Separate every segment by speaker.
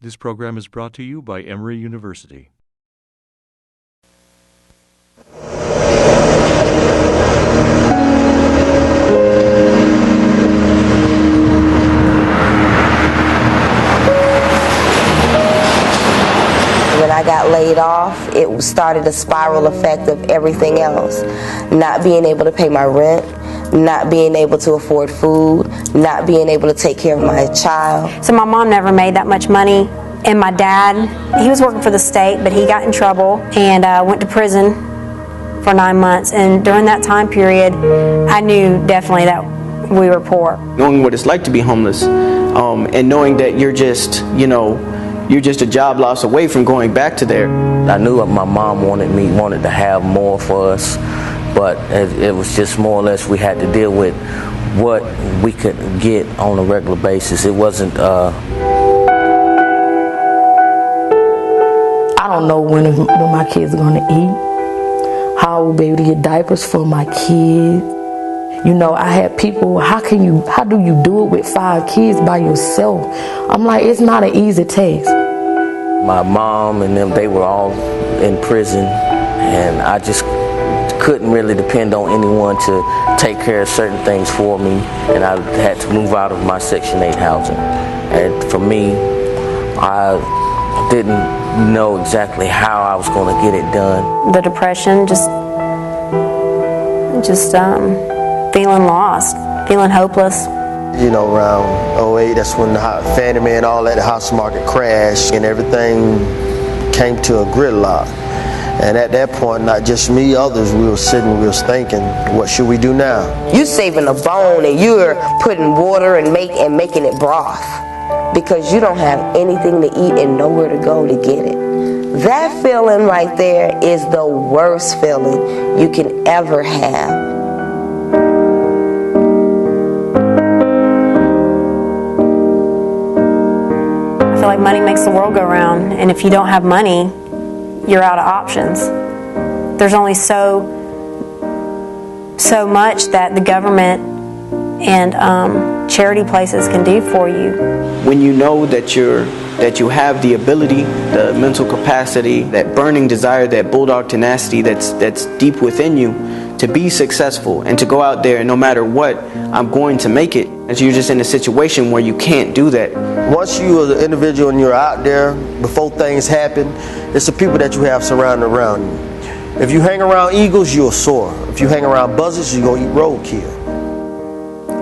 Speaker 1: This program is brought to you by Emory University.
Speaker 2: When I got laid off, it started a spiral effect of everything else. Not being able to pay my rent, not being able to afford food, not being able to take care of my child.
Speaker 3: So my mom never made that much money, and my dad, he was working for the state, but he got in trouble and went to prison for 9 months. And during that time period, I knew definitely that we were poor.
Speaker 4: Knowing what it's like to be homeless, and knowing that you're just a job loss away from going back to there.
Speaker 5: I knew my mom wanted to have more for us, but it was just more or less we had to deal with what we could get on a regular basis. It wasn't, I
Speaker 6: don't know when my kids are going to eat, how I will be able to get diapers for my kids. You know, I had people, how do you do it with 5 kids by yourself? I'm like, it's not an easy task.
Speaker 5: My mom and them, they were all in prison, and I just couldn't really depend on anyone to take care of certain things for me, and I had to move out of my Section 8 housing. And for me, I didn't know exactly how I was going to get it done.
Speaker 3: The depression, just feeling lost, feeling hopeless.
Speaker 7: You know, around 08, that's when the Fannie Mae and all that, the house market crashed and everything came to a gridlock. And at that point, not just me, others, we was thinking, what should we do now?
Speaker 2: You're saving a bone and you're putting water and making it broth because you don't have anything to eat and nowhere to go to get it. That feeling right there is the worst feeling you can ever have.
Speaker 3: I feel like money makes the world go round, and if you don't have money, you're out of options. There's only so much that the government and charity places can do for you.
Speaker 4: When you know that you have the ability, the mental capacity, that burning desire, that bulldog tenacity that's deep within you to be successful and to go out there and no matter what, I'm going to make it. And so you're just in a situation where you can't do that.
Speaker 7: Once you are an individual and you're out there, before things happen, it's the people that you have surrounding around you. If you hang around eagles, you'll soar. If you hang around buzzards, you're going to eat roadkill.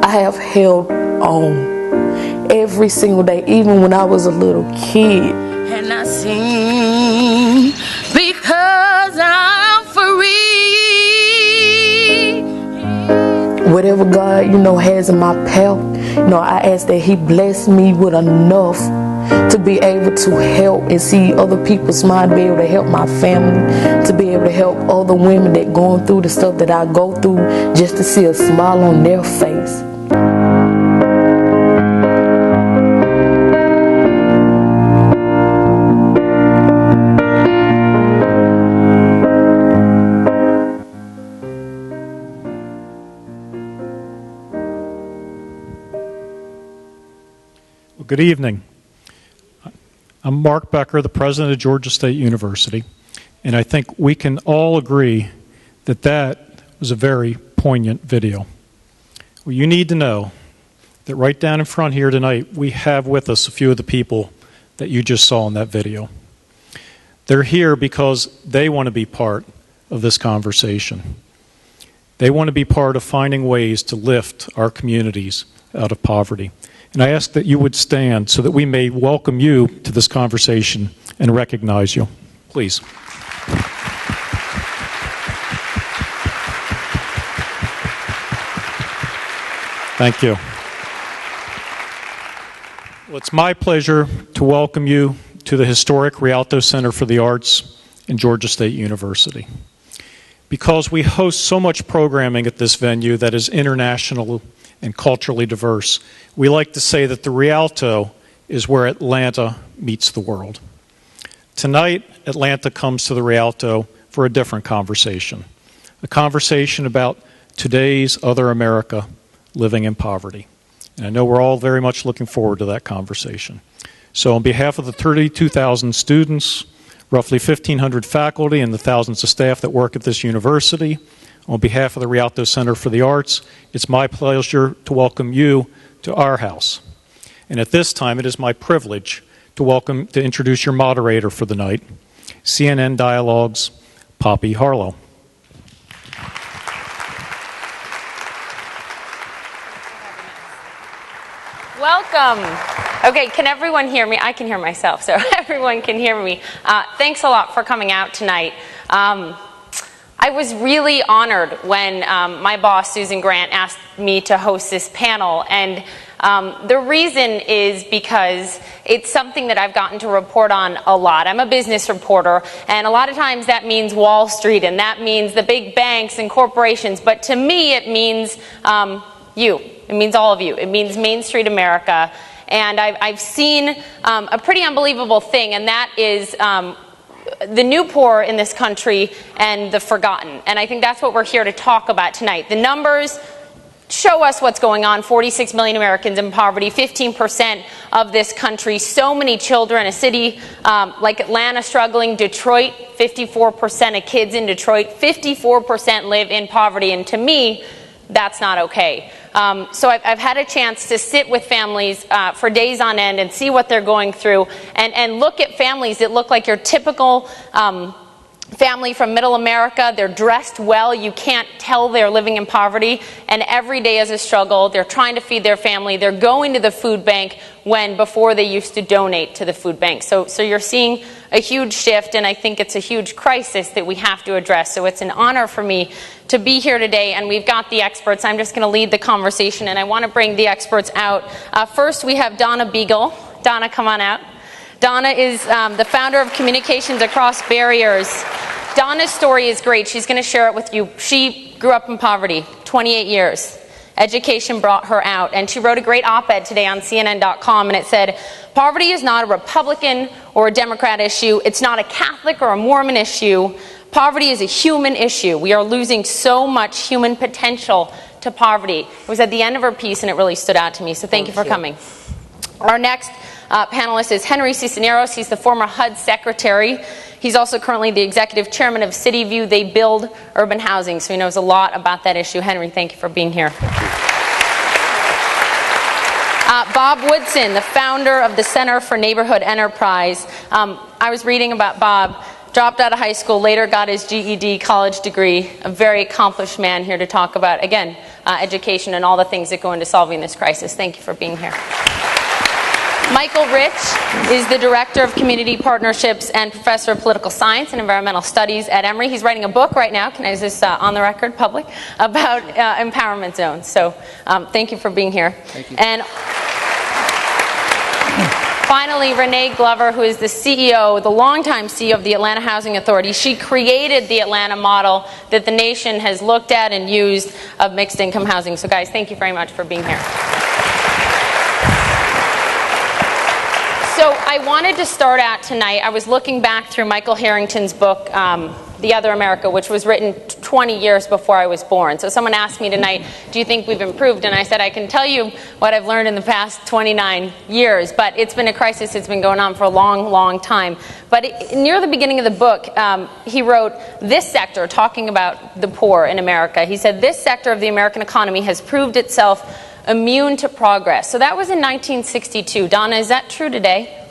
Speaker 6: I have held on every single day, even when I was a little kid.
Speaker 8: And I sing because I'm free.
Speaker 6: Whatever God, has in my path, I ask that He bless me with enough to be able to help and see other people smile, to be able to help my family, to be able to help other women that going through the stuff that I go through, just to see a smile on their face.
Speaker 9: Good evening. I'm Mark Becker, the president of Georgia State University, and I think we can all agree that that was a very poignant video. Well, you need to know that right down in front here tonight, we have with us a few of the people that you just saw in that video. They're here because they want to be part of this conversation. They want to be part of finding ways to lift our communities out of poverty. And I ask that you would stand so that we may welcome you to this conversation and recognize you. Please. Thank you. Well, it's my pleasure to welcome you to the historic Rialto Center for the Arts in Georgia State University. Because we host so much programming at this venue that is international and culturally diverse, we like to say that the Rialto is where Atlanta meets the world. Tonight, Atlanta comes to the Rialto for a different conversation, a conversation about today's other America living in poverty. And I know we're all very much looking forward to that conversation. So on behalf of the 32,000 students, roughly 1,500 faculty, and the thousands of staff that work at this university, on behalf of the Rialto Center for the Arts, it's my pleasure to welcome you to our house. And at this time, it is my privilege to introduce your moderator for the night, CNN Dialogue's Poppy Harlow.
Speaker 10: Welcome. Okay, can everyone hear me? I can hear myself, so everyone can hear me. Thanks a lot for coming out tonight. I was really honored when my boss, Susan Grant, asked me to host this panel, and the reason is because it's something that I've gotten to report on a lot. I'm a business reporter, and a lot of times that means Wall Street, and that means the big banks and corporations, but to me it means you. It means all of you. It means Main Street America. And I've seen a pretty unbelievable thing, and that is the new poor in this country and the forgotten. And I think that's what we're here to talk about tonight. The numbers show us what's going on. 46 million Americans in poverty, 15% of this country, so many children, a city like Atlanta struggling, Detroit, 54% of kids in Detroit, 54% live in poverty, and to me, that's not okay. So I've had a chance to sit with families for days on end and see what they're going through and look at families that look like your typical family from middle America. They're dressed well. You can't tell they're living in poverty. And every day is a struggle. They're trying to feed their family. They're going to the food bank when before they used to donate to the food bank. So you're seeing a huge shift, and I think it's a huge crisis that we have to address. So it's an honor for me to be here today, and we've got the experts. I'm just going to lead the conversation, and I want to bring the experts out. First, we have Donna Beagle. Donna, come on out. Donna is the founder of Communications Across Barriers. Donna's story is great. She's going to share it with you. She grew up in poverty, 28 years. Education brought her out, and she wrote a great op-ed today on CNN.com, and it said, "Poverty is not a Republican or a Democrat issue. It's not a Catholic or a Mormon issue. Poverty is a human issue. We are losing so much human potential to poverty." It was at the end of her piece, and it really stood out to me, so thank you for coming. Our next panelist is Henry Cisneros. He's the former HUD secretary. He's also currently the executive chairman of City View. They build urban housing, so he knows a lot about that issue. Henry, thank you for being here. Bob Woodson, the founder of the Center for Neighborhood Enterprise. I was reading about Bob. Dropped out of high school, later got his GED college degree. A very accomplished man here to talk about, again, education and all the things that go into solving this crisis. Thank you for being here. Michael Rich is the Director of Community Partnerships and Professor of Political Science and Environmental Studies at Emory. He's writing a book right now, is this on the record, public, about empowerment zones. So thank you for being here.
Speaker 4: Thank you.
Speaker 10: And finally, Renee Glover, who is the CEO, the longtime CEO of the Atlanta Housing Authority. She created the Atlanta model that the nation has looked at and used of mixed income housing. So guys, thank you very much for being here. So I wanted to start out tonight, I was looking back through Michael Harrington's book, The Other America, which was written 20 years before I was born. So someone asked me tonight, do you think we've improved? And I said, I can tell you what I've learned in the past 29 years, but it's been a crisis that's been going on for a long, long time. But near the beginning of the book, he wrote, this sector, talking about the poor in America, he said, this sector of the American economy has proved itself immune to progress. So that was in 1962. Donna, is that true today?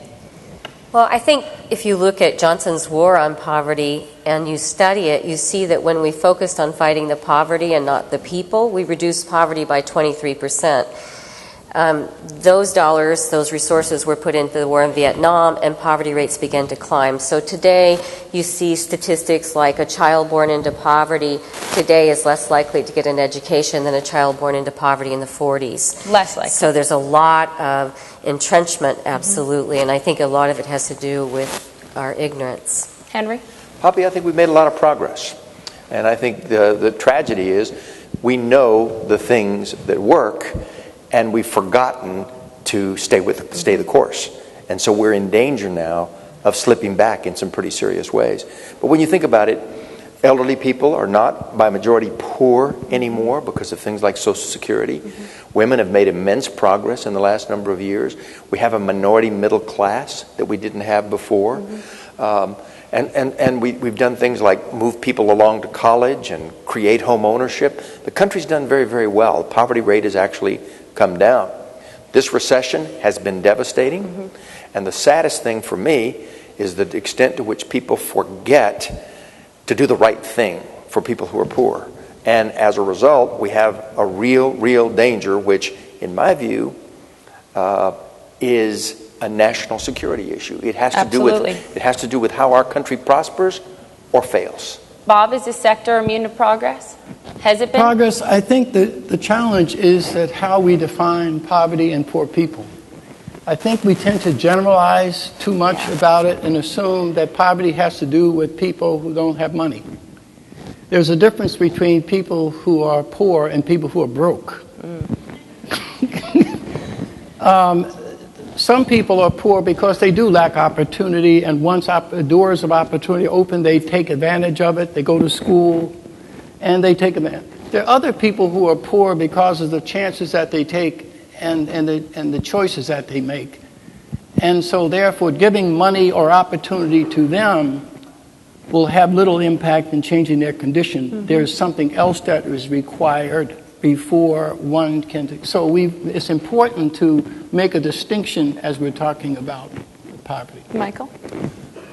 Speaker 11: Well, I think if you look at Johnson's War on Poverty and you study it, you see that when we focused on fighting the poverty and not the people, we reduced poverty by 23%. Those dollars, those resources were put into the war in Vietnam, and poverty rates began to climb. So today you see statistics like a child born into poverty today is less likely to get an education than a child born into poverty in the 40s.
Speaker 10: Less likely.
Speaker 11: So there's a lot of entrenchment, absolutely, and I think a lot of it has to do with our ignorance.
Speaker 10: Henry?
Speaker 12: Poppy, I think we've made a lot of progress. And I think the tragedy is we know the things that work, and we've forgotten to stay the course. And so we're in danger now of slipping back in some pretty serious ways. But when you think about it, Elderly people are not by majority poor anymore because of things like Social Security. Women have made immense progress in the last number of years. We have a minority middle class that we didn't have before. And we've done things like move people along to college and create home ownership. The country's done very, very well. The poverty rate has actually come down. This recession has been devastating. And the saddest thing for me is the extent to which people forget to do the right thing for people who are poor. And as a result, we have a real danger, which, in my view, is a national security issue. It has to do with how our country prospers or fails.
Speaker 10: Bob, is this sector immune to progress? Has it been?
Speaker 13: Progress, I think the challenge is that how we define poverty and poor people. I think we tend to generalize too much about it and assume that poverty has to do with people who don't have money. There's a difference between people who are poor and people who are broke. Some people are poor because they do lack opportunity, and once doors of opportunity open, they take advantage of it. They go to school, and they take advantage. There are other people who are poor because of the chances that they take and the choices that they make. And so therefore, giving money or opportunity to them will have little impact in changing their condition. There's something else that is required before one can. So it's important to make a distinction as we're talking about poverty.
Speaker 10: Michael?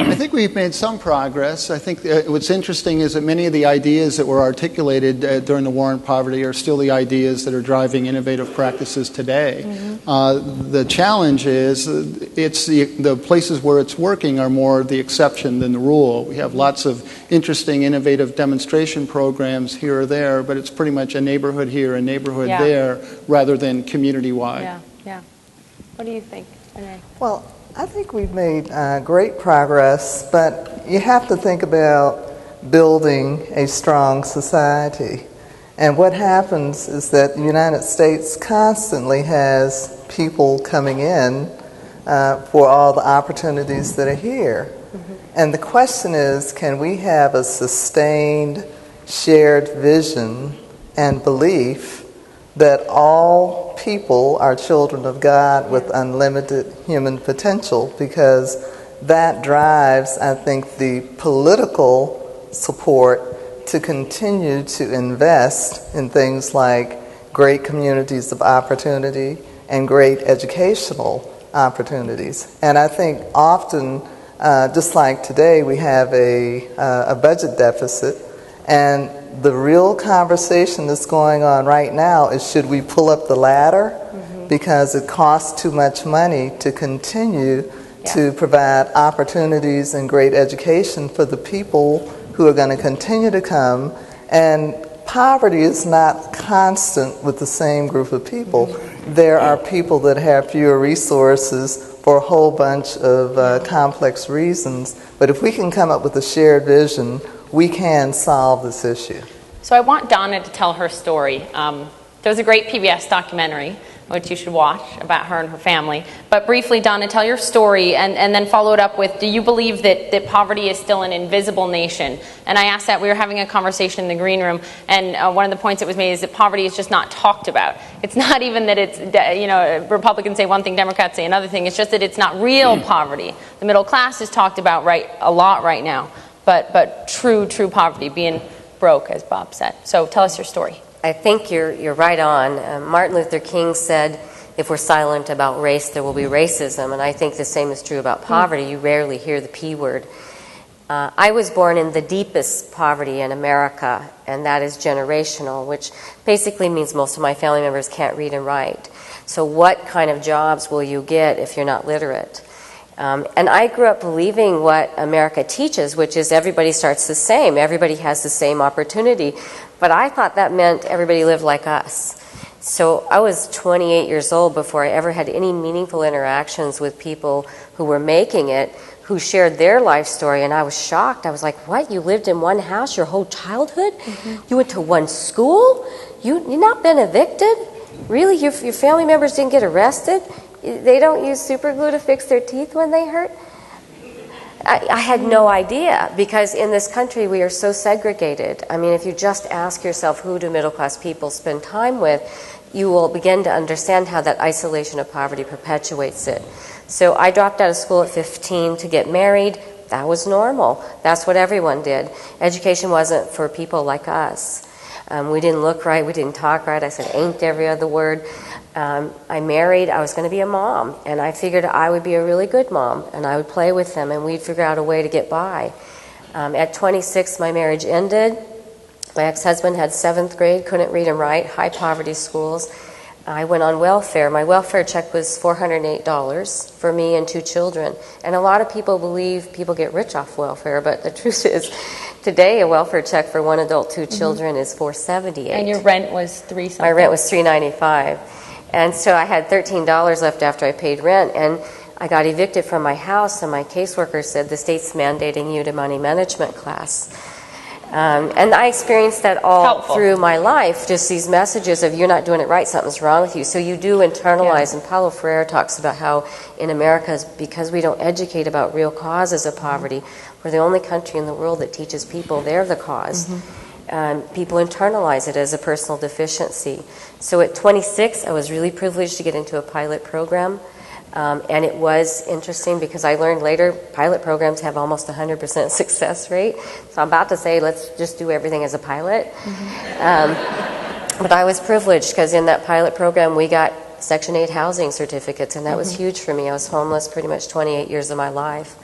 Speaker 14: I think we've made some progress. I think what's interesting is that many of the ideas that were articulated during the war on poverty are still the ideas that are driving innovative practices today. The challenge is it's the places where it's working are more the exception than the rule. We have lots of interesting, innovative demonstration programs here or there, but it's pretty much a neighborhood here, a neighborhood there, rather than community-wide.
Speaker 10: Yeah. What do you think, Renee?
Speaker 15: Well, I think we've made great progress, but you have to think about building a strong society. And what happens is that the United States constantly has people coming in for all the opportunities that are here. And the question is, can we have a sustained, shared vision and belief that all people are children of God with unlimited human potential? Because that drives, I think, the political support to continue to invest in things like great communities of opportunity and great educational opportunities. And I think often, just like today, we have a budget deficit, and the real conversation that's going on right now is, should we pull up the ladder? Because it costs too much money to continue to provide opportunities and great education for the people who are going to continue to come. And poverty is not constant with the same group of people. There are people that have fewer resources for a whole bunch of complex reasons. But if we can come up with a shared vision, we can solve this issue.
Speaker 10: So I want Donna to tell her story. There was a great PBS documentary, which you should watch, about her and her family. But briefly, Donna, tell your story, and then follow it up with, do you believe that poverty is still an invisible nation? And I asked that. We were having a conversation in the green room, and one of the points that was made is that poverty is just not talked about. It's not even that it's, Republicans say one thing, Democrats say another thing. It's just that it's not real poverty. The middle class is talked about a lot right now, but true poverty, being broke, as Bob said. So tell us your story.
Speaker 11: I think you're right on. Martin Luther King said, if we're silent about race, there will be racism. And I think the same is true about poverty. You rarely hear the P word. I was born in the deepest poverty in America, and that is generational, which basically means most of my family members can't read and write. So what kind of jobs will you get if you're not literate? And I grew up believing what America teaches, which is everybody starts the same. Everybody has the same opportunity. But I thought that meant everybody lived like us. So I was 28 years old before I ever had any meaningful interactions with people who were making it, who shared their life story, and I was shocked. I was like, what? You lived in one house your whole childhood? You went to one school? You've not been evicted? Really? Your family members didn't get arrested? They don't use Superglue to fix their teeth when they hurt? I had no idea, because in this country we are so segregated. I mean, if you just ask yourself, who do middle-class people spend time with, you will begin to understand how that isolation of poverty perpetuates it. So I dropped out of school at 15 to get married. That was normal. That's what everyone did. Education wasn't for people like us. We didn't look right. We didn't talk right. I said ain't every other word. I married. I was going to be a mom, and I figured I would be a really good mom, and I would play with them, and we'd figure out a way to get by. At 26, my marriage ended. My ex-husband had 7th grade, couldn't read and write, high poverty schools. I went on welfare. My welfare check was $408 for me and 2 children. And a lot of people believe people get rich off welfare, but the truth is, today a welfare check for 1 adult, 2 children is $478.
Speaker 10: And your rent was $3 something?
Speaker 11: My rent was $395. And so I had $13 left after I paid rent, and I got evicted from my house, and my caseworker said, the state's mandating you to money management class. And I experienced that all through my life, just these messages of you're not doing it right, something's wrong with you. So you do internalize, and Paulo Freire talks about how in America, because we don't educate about real causes of poverty, we're the only country in the world that teaches people they're the cause. People internalize it as a personal deficiency. So at 26, I was really privileged to get into a pilot program. And it was interesting because I learned later pilot programs have almost 100% success rate. So I'm about to say let's just do everything as a pilot. But I was privileged because in that pilot program we got Section 8 housing certificates, and that was huge for me. I was homeless pretty much 28 years of my life.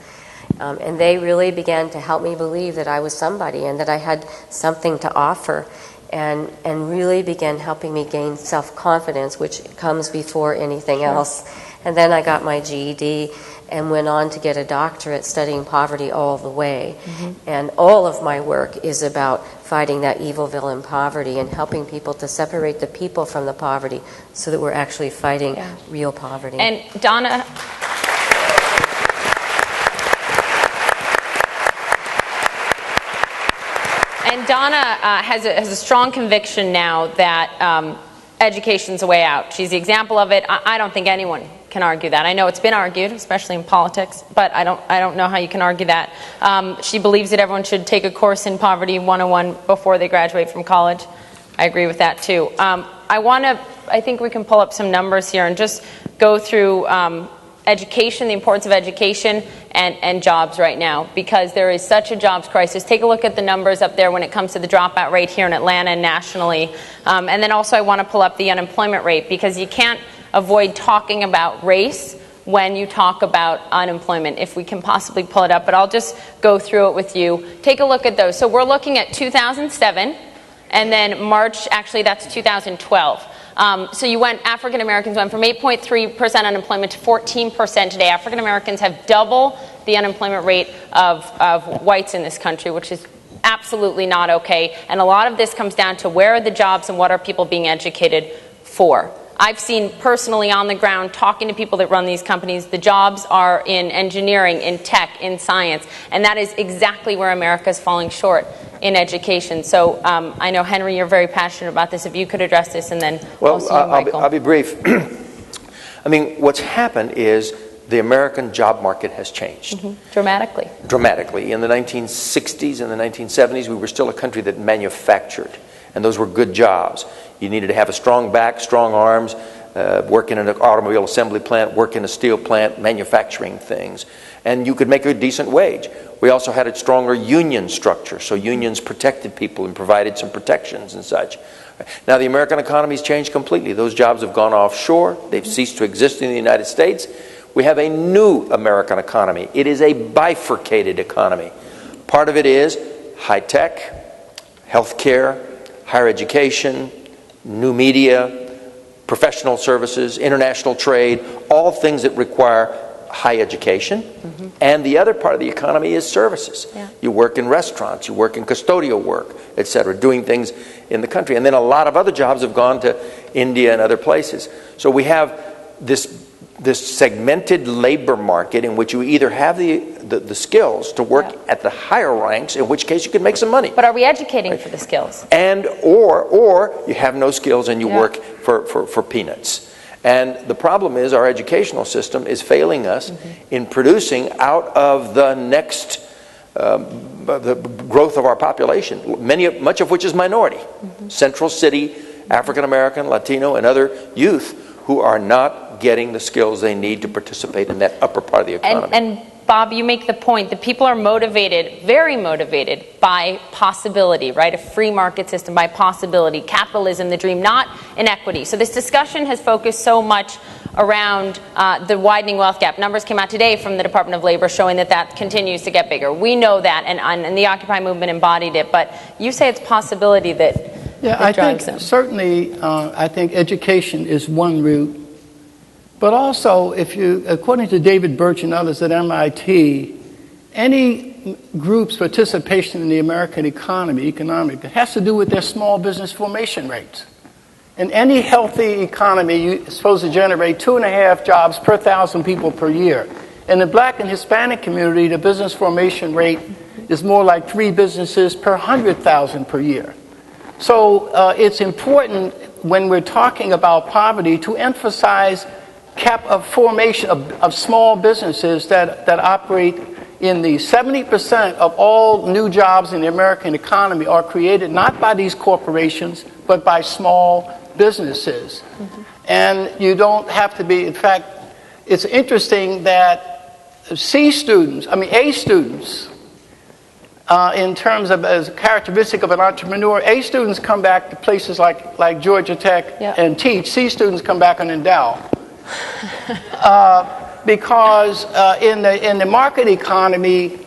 Speaker 11: And they really began to help me believe that I was somebody and that I had something to offer, and really began helping me gain self-confidence, which comes before anything else. And then I got my GED and went on to get a doctorate studying poverty all the way. And all of my work is about fighting that evil villain poverty and helping people to separate the people from the poverty so that we're actually fighting real poverty.
Speaker 10: And Donna... And Donna has a strong conviction now that education's a way out. She's the example of it. I don't think anyone can argue that. I know it's been argued, especially in politics, but I don't know how you can argue that. She believes that everyone should take a course in Poverty 101 before they graduate from college. I agree with that too. I think we can pull up some numbers here and just go through education, the importance of education, and jobs right now, because there is such a jobs crisis. Take a look at the numbers up there when it comes to the dropout rate here in Atlanta and nationally. And then also I want to pull up the unemployment rate, because you can't avoid talking about race when you talk about unemployment, if we can possibly pull it up. But I'll just go through it with you. Take a look at those. So we're looking at 2007, and then March, actually that's 2012. So you went, African Americans went from 8.3% unemployment to 14% today. African Americans have double the unemployment rate of whites in this country, which is absolutely not okay. And a lot of this comes down to where are the jobs and what are people being educated for. I've seen personally on the ground, talking to people that run these companies, the jobs are in engineering, in tech, in science, and that is exactly where America is falling short in education. So I know, Henry, you're very passionate about this. If you could address this, and then also you, Michael.
Speaker 12: I'll be brief. I mean, what's happened is the American job market has changed.
Speaker 10: Dramatically.
Speaker 12: Dramatically. In the 1960s and the 1970s, we were still a country that manufactured, and those were good jobs. You needed to have a strong back, strong arms, work in an automobile assembly plant, work in a steel plant, manufacturing things. And you could make a decent wage. We also had a stronger union structure, so unions protected people and provided some protections and such. Now the American economy's changed completely. Those jobs have gone offshore. They've ceased to exist in the United States. We have a new American economy. It is a bifurcated economy. Part of it is high tech, healthcare, higher education, new media, professional services, international trade, all things that require high education. And the other part of the economy is services. You work in restaurants, you work in custodial work, etc., doing things in the country. And then a lot of other jobs have gone to India and other places. So we have this segmented labor market in which you either have the skills to work at the higher ranks, in which case you can make some money.
Speaker 10: But are we educating for the skills?
Speaker 12: And or you have no skills and you work for peanuts. And the problem is our educational system is failing us in producing out of the next the growth of our population, much of which is minority. Central city, African American, Latino, and other youth who are not getting the skills they need to participate in that upper part of the economy.
Speaker 10: And Bob, you make the point that people are motivated, very motivated, by possibility, right? A free market system, by possibility, capitalism, the dream, not inequity. So this discussion has focused so much around the widening wealth gap. Numbers came out today from the Department of Labor showing that that continues to get bigger. We know that, and the Occupy movement embodied it, but you say it's possibility that
Speaker 13: I think certainly I think education is one route. But also, if you, according to David Birch and others at MIT, any group's participation in the American economy, has to do with their small business formation rates. In any healthy economy, you're supposed to generate 2.5 jobs per 1,000 people per year. In the Black and Hispanic community, the business formation rate is more like 3 businesses per 100,000 per year. So it's important when we're talking about poverty to emphasize formation of small businesses that operate in the 70% of all new jobs in the American economy are created not by these corporations, but by small businesses. And you don't have to be, in fact, it's interesting that A students, in terms of as a characteristic of an entrepreneur, A students come back to places like Georgia Tech and teach. C students come back and endow. Because in the market economy,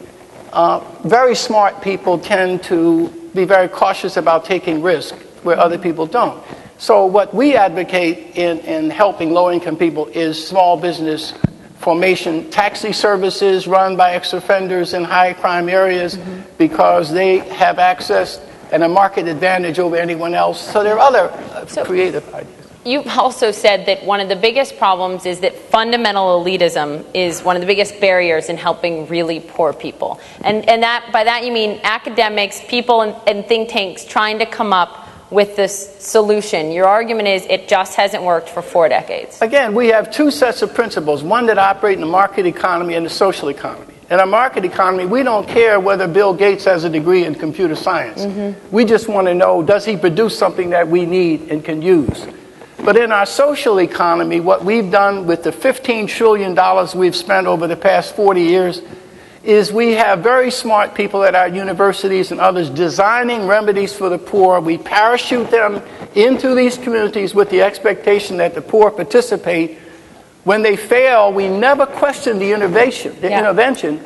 Speaker 13: very smart people tend to be very cautious about taking risk where other people don't. So what we advocate in helping low-income people is small business formation, taxi services run by ex-offenders in high-crime areas because they have access and a market advantage over anyone else. So there are other creative ideas.
Speaker 10: You've also said that one of the biggest problems is that fundamental elitism is one of the biggest barriers in helping really poor people. And that by that you mean academics, people and think tanks trying to come up with this solution. Your argument is it just hasn't worked for 4 decades.
Speaker 13: Again, we have two sets of principles, one that operate in the market economy and the social economy. In a market economy, we don't care whether Bill Gates has a degree in computer science. We just want to know, does he produce something that we need and can use? But in our social economy, what we've done with the $15 trillion we've spent over the past 40 years is we have very smart people at our universities and others designing remedies for the poor. We parachute them into these communities with the expectation that the poor participate. When they fail, we never question the intervention.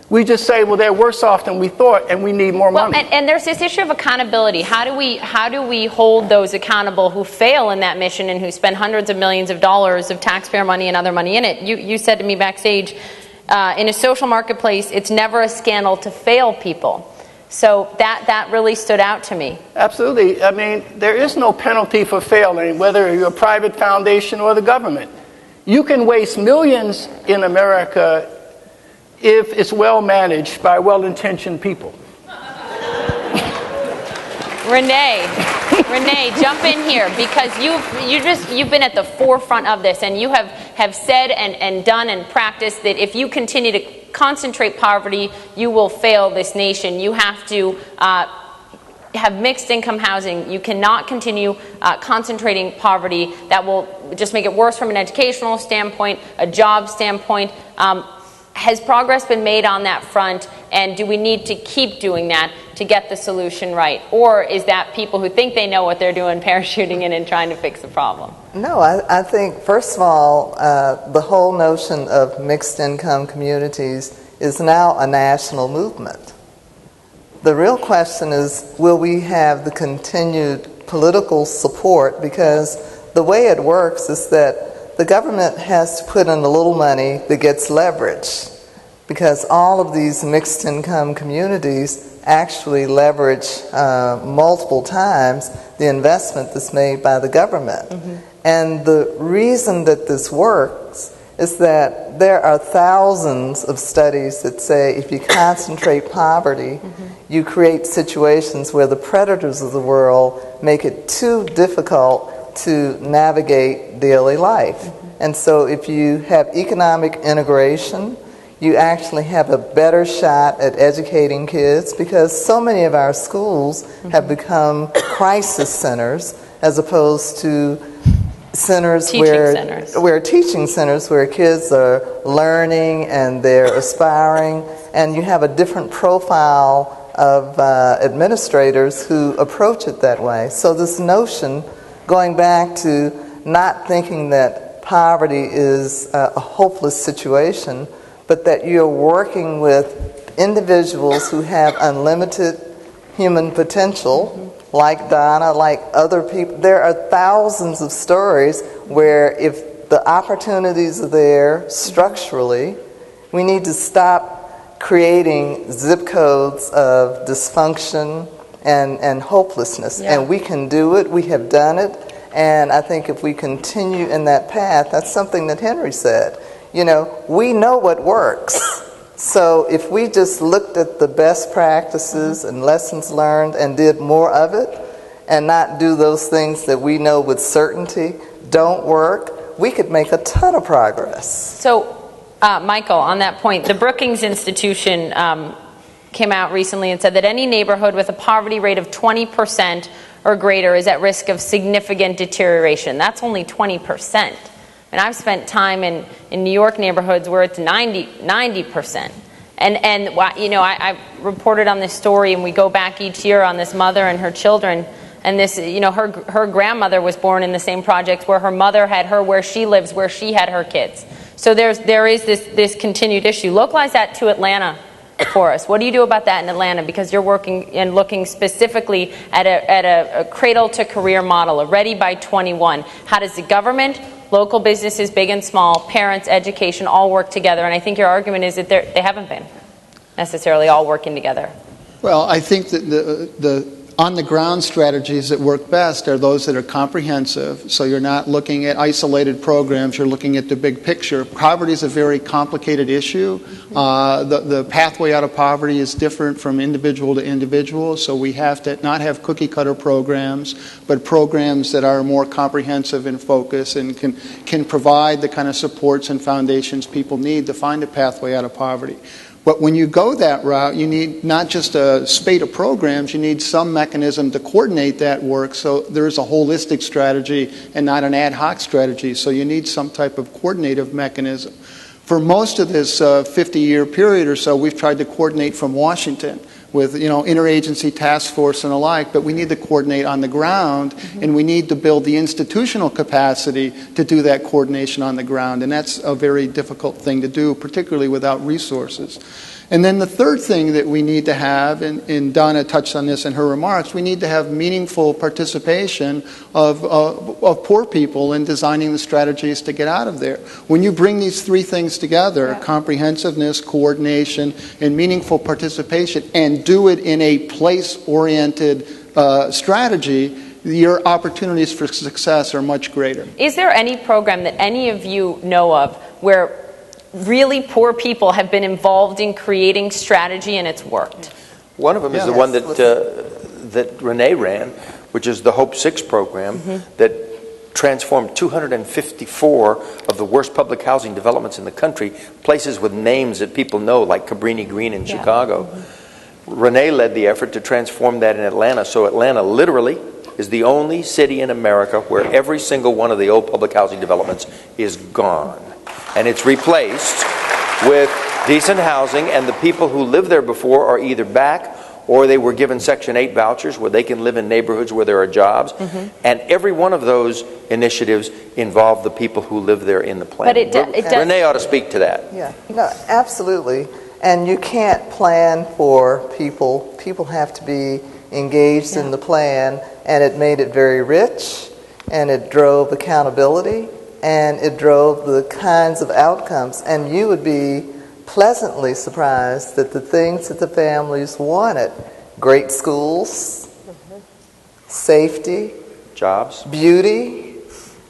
Speaker 13: We just say, well, they're worse off than we thought, and we need more money.
Speaker 10: And there's this issue of accountability. How do we hold those accountable who fail in that mission and who spend hundreds of millions of dollars of taxpayer money and other money in it? You said to me backstage, in a social marketplace, it's never a scandal to fail people. So that really stood out to me.
Speaker 13: Absolutely. I mean, there is no penalty for failing, whether you're a private foundation or the government. You can waste millions in America if it's well managed by well-intentioned people.
Speaker 10: Renee, jump in here because you've been at the forefront of this, and you have said and done and practiced that if you continue to concentrate poverty, you will fail this nation. You have to have mixed income housing. You cannot continue concentrating poverty. That will just make it worse from an educational standpoint, a job standpoint. Has progress been made on that front, and do we need to keep doing that to get the solution right? Or is that people who think they know what they're doing parachuting in and trying to fix the problem?
Speaker 15: No, I think, first of all, the whole notion of mixed income communities is now a national movement. The real question is, will we have the continued political support? Because the way it works is that the government has to put in a little money that gets leverage, because all of these mixed income communities actually leverage multiple times the investment that's made by the government. And the reason that this works is that there are thousands of studies that say if you concentrate poverty, you create situations where the predators of the world make it too difficult to navigate daily life. And so if you have economic integration, you actually have a better shot at educating kids, because so many of our schools have become crisis centers as opposed to centers where teaching centers where kids are learning and they're aspiring, and you have a different profile of administrators who approach it that way. So this notion, going back to not thinking that poverty is a hopeless situation, but that you're working with individuals who have unlimited human potential, like Donna, like other people. There are thousands of stories where if the opportunities are there structurally, we need to stop creating zip codes of dysfunction and hopelessness.
Speaker 11: Yeah.
Speaker 15: And we can do it. We have done it. And I think if we continue in that path, that's something that Henry said. You know, we know what works. So if we just looked at the best practices and lessons learned and did more of it, and not do those things that we know with certainty don't work, we could make a ton of progress.
Speaker 10: So, Michael, on that point, the Brookings Institution came out recently and said that any neighborhood with a poverty rate of 20% or greater is at risk of significant deterioration. That's only 20%. And I've spent time in New York neighborhoods where it's 90%. And you know, I reported on this story, and we go back each year on this mother and her children. And this, you know, her grandmother was born in the same projects where her mother had her where she lives, where she had her kids. So there is this continued issue. Localize that to Atlanta for us. What do you do about that in Atlanta? Because you're working and looking specifically at a cradle to career model, a ready by 21. How does the government, local businesses, big and small, parents, education, all work together? And I think your argument is that they haven't been necessarily all working together.
Speaker 14: Well, I think that the on-the-ground strategies that work best are those that are comprehensive. So you're not looking at isolated programs, you're looking at the big picture. Poverty is a very complicated issue. The pathway out of poverty is different from individual to individual, so we have to not have cookie-cutter programs, but programs that are more comprehensive in focus and can provide the kind of supports and foundations people need to find a pathway out of poverty. But when you go that route, you need not just a spate of programs, you need some mechanism to coordinate that work so there's a holistic strategy and not an ad hoc strategy. So you need some type of coordinative mechanism. For most of this 50-year period or so, we've tried to coordinate from Washington with, you know, interagency task force and the like, but we need to coordinate on the ground, and we need to build the institutional capacity to do that coordination on the ground, and that's a very difficult thing to do, particularly without resources. And then the third thing that we need to have, and Donna touched on this in her remarks, we need to have meaningful participation of poor people in designing the strategies to get out of there. When you bring these three things together, comprehensiveness, coordination, and meaningful participation, and do it in a place-oriented strategy, your opportunities for success are much greater.
Speaker 10: Is there any program that any of you know of where really poor people have been involved in creating strategy and it's worked?
Speaker 12: One of them is the one that Renee ran, which is the Hope 6 program that transformed 254 of the worst public housing developments in the country, places with names that people know, like Cabrini Green in Chicago. Renee led the effort to transform that in Atlanta. So Atlanta literally is the only city in America where every single one of the old public housing developments is gone. And it's replaced with decent housing, and the people who lived there before are either back or they were given Section 8 vouchers where they can live in neighborhoods where there are jobs. And every one of those initiatives involve the people who live there in the plan.
Speaker 10: But
Speaker 12: Renee ought to speak to that.
Speaker 15: Yeah, no, absolutely. And you can't plan for people. People have to be engaged in the plan, and it made it very rich, and it drove accountability, and it drove the kinds of outcomes. And you would be pleasantly surprised that the things that the families wanted, great schools, safety,
Speaker 12: jobs,
Speaker 15: beauty,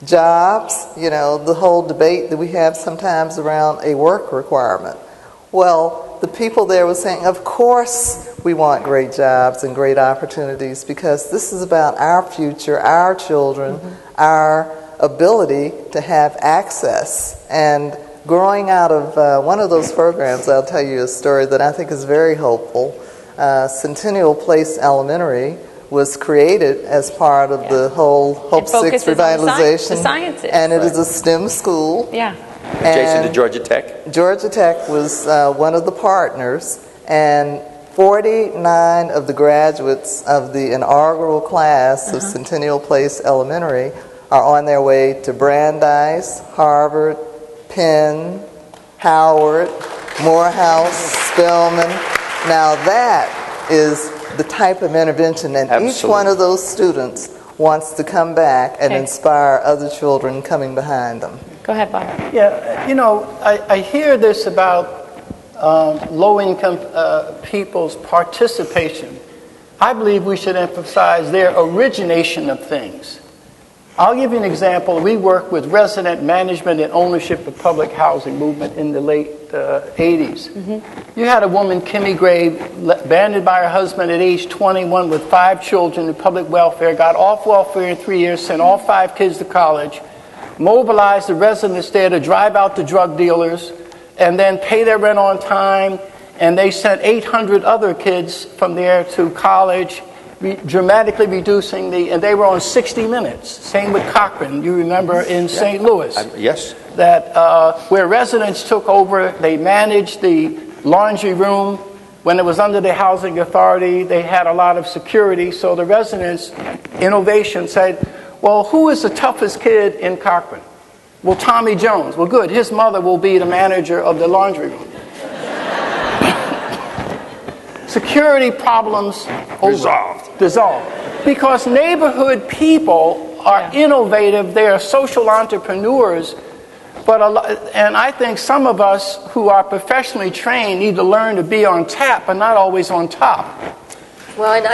Speaker 15: jobs, you know, the whole debate that we have sometimes around a work requirement. Well, the people there were saying, of course we want great jobs and great opportunities, because this is about our future, our children, our ability to have access. And growing out of one of those programs, I'll tell you a story that I think is very hopeful. Centennial Place Elementary was created as part of the whole Hope 6 revitalization.
Speaker 10: The sciences.
Speaker 15: And it is a STEM school.
Speaker 10: Yeah.
Speaker 12: Adjacent to Georgia Tech?
Speaker 15: Georgia Tech was one of the partners, and 49 of the graduates of the inaugural class of Centennial Place Elementary are on their way to Brandeis, Harvard, Penn, Howard, Morehouse, Spelman. Now that is the type of intervention, and each one of those students wants to come back and inspire other children coming behind them.
Speaker 10: Go ahead, Bob.
Speaker 13: Yeah, you know, I hear this about low-income people's participation. I believe we should emphasize their origination of things. I'll give you an example. We worked with resident management and ownership of public housing movement in the late 80s. You had a woman, Kimmy Gray, abandoned by her husband at age 21 with 5 children in public welfare, got off welfare in 3 years, sent all 5 kids to college, mobilized the residents there to drive out the drug dealers, and then pay their rent on time, and they sent 800 other kids from there to college, dramatically reducing and they were on 60 Minutes. Same with Cochran, you remember, in St. Louis.
Speaker 12: Yes.
Speaker 13: That where residents took over, they managed the laundry room. When it was under the housing authority, they had a lot of security, so the residents, innovation, said, well, who is the toughest kid in Cochran? Well, Tommy Jones. Well, good, his mother will be the manager of the laundry room. Security problems dissolved. Because neighborhood people are innovative, they are social entrepreneurs, and I think some of us who are professionally trained need to learn to be on tap, but not always on top.
Speaker 11: Well, and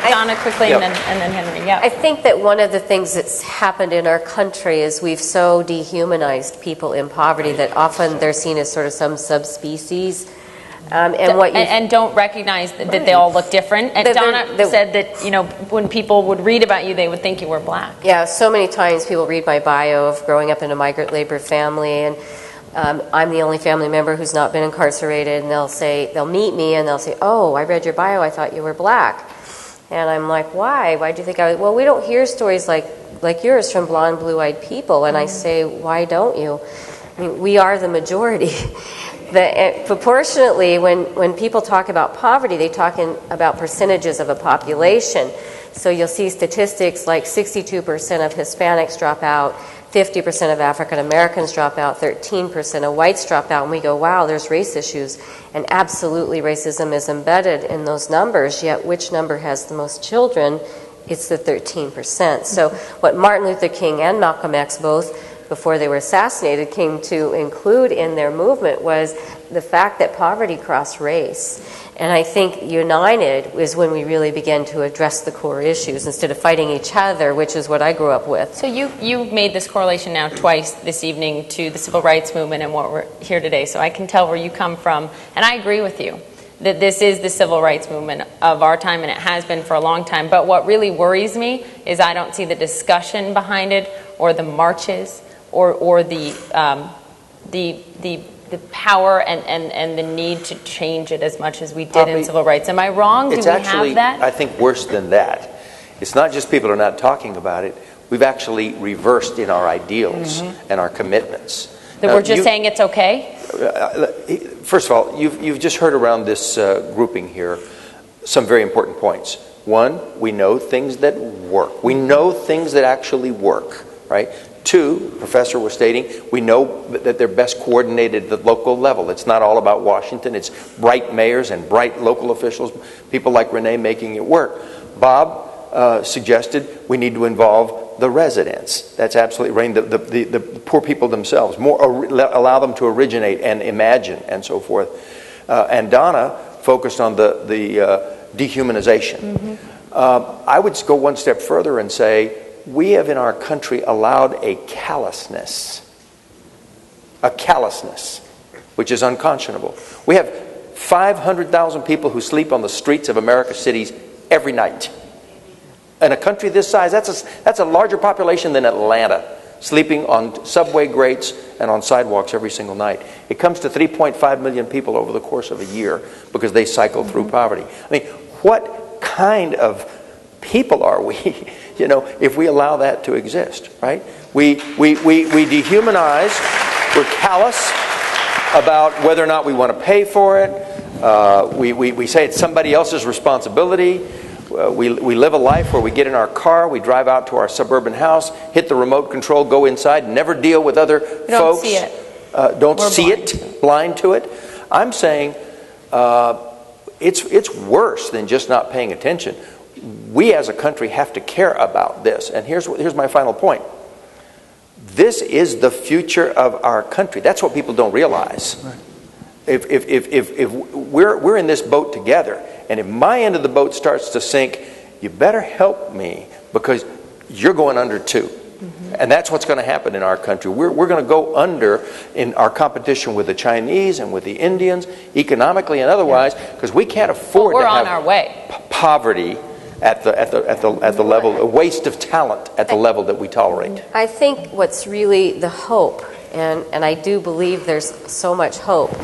Speaker 10: Donna quickly, and then Henry. Yeah.
Speaker 11: I think that one of the things that's happened in our country is we've so dehumanized people in poverty that often they're seen as sort of some subspecies. And
Speaker 10: don't recognize that they all look different. And Donna said that, you know, when people would read about you, they would think you were black.
Speaker 11: Yeah, so many times people read my bio of growing up in a migrant labor family, and I'm the only family member who's not been incarcerated, and they'll meet me and they'll say, oh, I read your bio, I thought you were black. And I'm like, why? Why do you think I was? Well, we don't hear stories like yours from blonde, blue-eyed people. And I say, why don't you? I mean, we are the majority. Proportionately, when people talk about poverty, they talk about percentages of a population. So you'll see statistics like 62% of Hispanics drop out, 50% of African Americans drop out, 13% of whites drop out, and we go, wow, there's race issues. And absolutely racism is embedded in those numbers, yet which number has the most children? It's the 13%. So what Martin Luther King and Malcolm X both, before they were assassinated, came to include in their movement was the fact that poverty crossed race. And I think united is when we really began to address the core issues instead of fighting each other, which is what I grew up with.
Speaker 10: So you made this correlation now twice this evening to the civil rights movement and what we're here today. So I can tell where you come from. And I agree with you that this is the civil rights movement of our time, and it has been for a long time. But what really worries me is I don't see the discussion behind it or the marches or the power and the need to change it as much as we did in civil rights. Am I wrong? Do we have that?
Speaker 12: I think worse than that. It's not just people are not talking about it. We've actually reversed in our ideals and our commitments.
Speaker 10: That we're just saying it's okay?
Speaker 12: First of all, you've just heard around this grouping here some very important points. One, we know things that work. We know things that actually work, right? Two, the professor was stating, we know that they're best coordinated at the local level. It's not all about Washington. It's bright mayors and bright local officials, people like Renee making it work. Bob suggested we need to involve the residents. That's absolutely right. The poor people themselves, allow them to originate and imagine and so forth. And Donna focused on the dehumanization. I would go one step further and say, we have in our country allowed a callousness, which is unconscionable. We have 500,000 people who sleep on the streets of America's cities every night. In a country this size, that's a larger population than Atlanta, sleeping on subway grates and on sidewalks every single night. It comes to 3.5 million people over the course of a year because they cycle through poverty. I mean, what kind of people are we, if we allow that to exist, right? We dehumanize, we're callous about whether or not we want to pay for it. We say it's somebody else's responsibility. We live a life where we get in our car, we drive out to our suburban house, hit the remote control, go inside, never deal with other folks.
Speaker 10: Don't see it.
Speaker 12: Blind to it. I'm saying it's worse than just not paying attention. We as a country have to care about this. And here's my final point. This is the future of our country. That's what people don't realize. Right. If we're in this boat together, and if my end of the boat starts to sink, you better help me because you're going under too. Mm-hmm. And that's what's going to happen in our country. We're going to go under in our competition with the Chinese and with the Indians, economically and otherwise, because we can't afford to have
Speaker 10: our way.
Speaker 12: Poverty at the level, a waste of talent at the level that we tolerate.
Speaker 11: I think what's really the hope, and I do believe there's so much hope.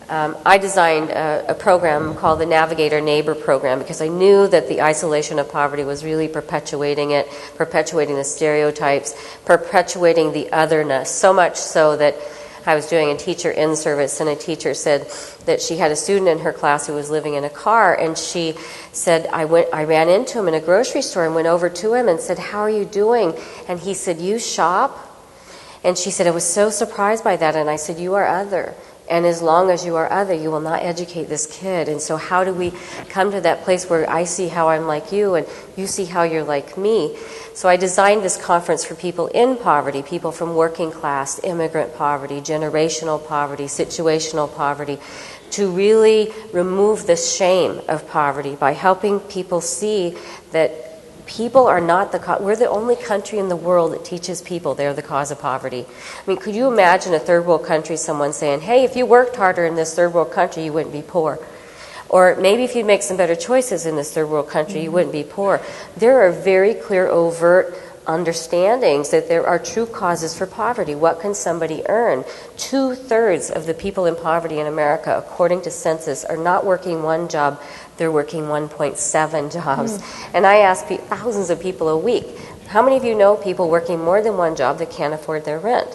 Speaker 11: I designed a program called the Navigator Neighbor Program because I knew that the isolation of poverty was really perpetuating it, perpetuating the stereotypes, perpetuating the otherness, so much so that I was doing a teacher in service, and a teacher said that she had a student in her class who was living in a car, and she said, I ran into him in a grocery store and went over to him and said, "How are you doing?" And he said, "You shop?" And she said, "I was so surprised by that." And I said, "You are other. And as long as you are other, you will not educate this kid." And so how do we come to that place where I see how I'm like you and you see how you're like me? So I designed this conference for people in poverty, people from working class, immigrant poverty, generational poverty, situational poverty, to really remove the shame of poverty by helping people see that people are not we're the only country in the world that teaches people they're the cause of poverty. I mean, could you imagine a third world country, someone saying, "Hey, if you worked harder in this third world country, you wouldn't be poor." Or maybe if you'd make some better choices in this third world country, you wouldn't be poor. There are very clear, overt understandings that there are true causes for poverty. What can somebody earn? 2/3 of the people in poverty in America, according to census, are not working one job. They're working 1.7 jobs. And I ask thousands of people a week, how many of you know people working more than one job that can't afford their rent?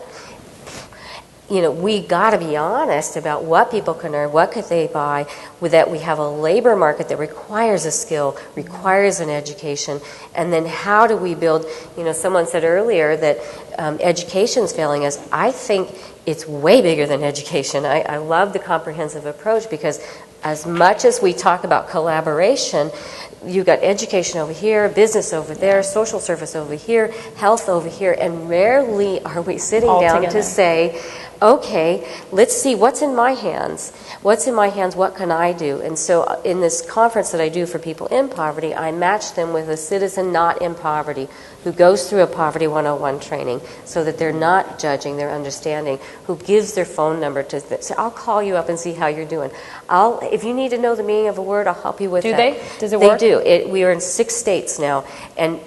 Speaker 11: We got to be honest about what people can earn, what could they buy, with that we have a labor market that requires a skill, requires an education, and then how do we build, someone said earlier that education's failing us. I think it's way bigger than education. I love the comprehensive approach because as much as we talk about collaboration, you've got education over here, business over there, social service over here, health over here, and rarely are we sitting
Speaker 10: all
Speaker 11: down
Speaker 10: together
Speaker 11: to say, okay, let's see what's in my hands. What's in my hands? What can I do? And so in this conference that I do for people in poverty, I match them with a citizen not in poverty who goes through a Poverty 101 training so that they're not judging, they're understanding, who gives their phone number to say, "I'll call you up and see how you're doing. If you need to know the meaning of a word, I'll help you with that."
Speaker 10: Do they? Does it work?
Speaker 11: They do. We are in 6 states now, and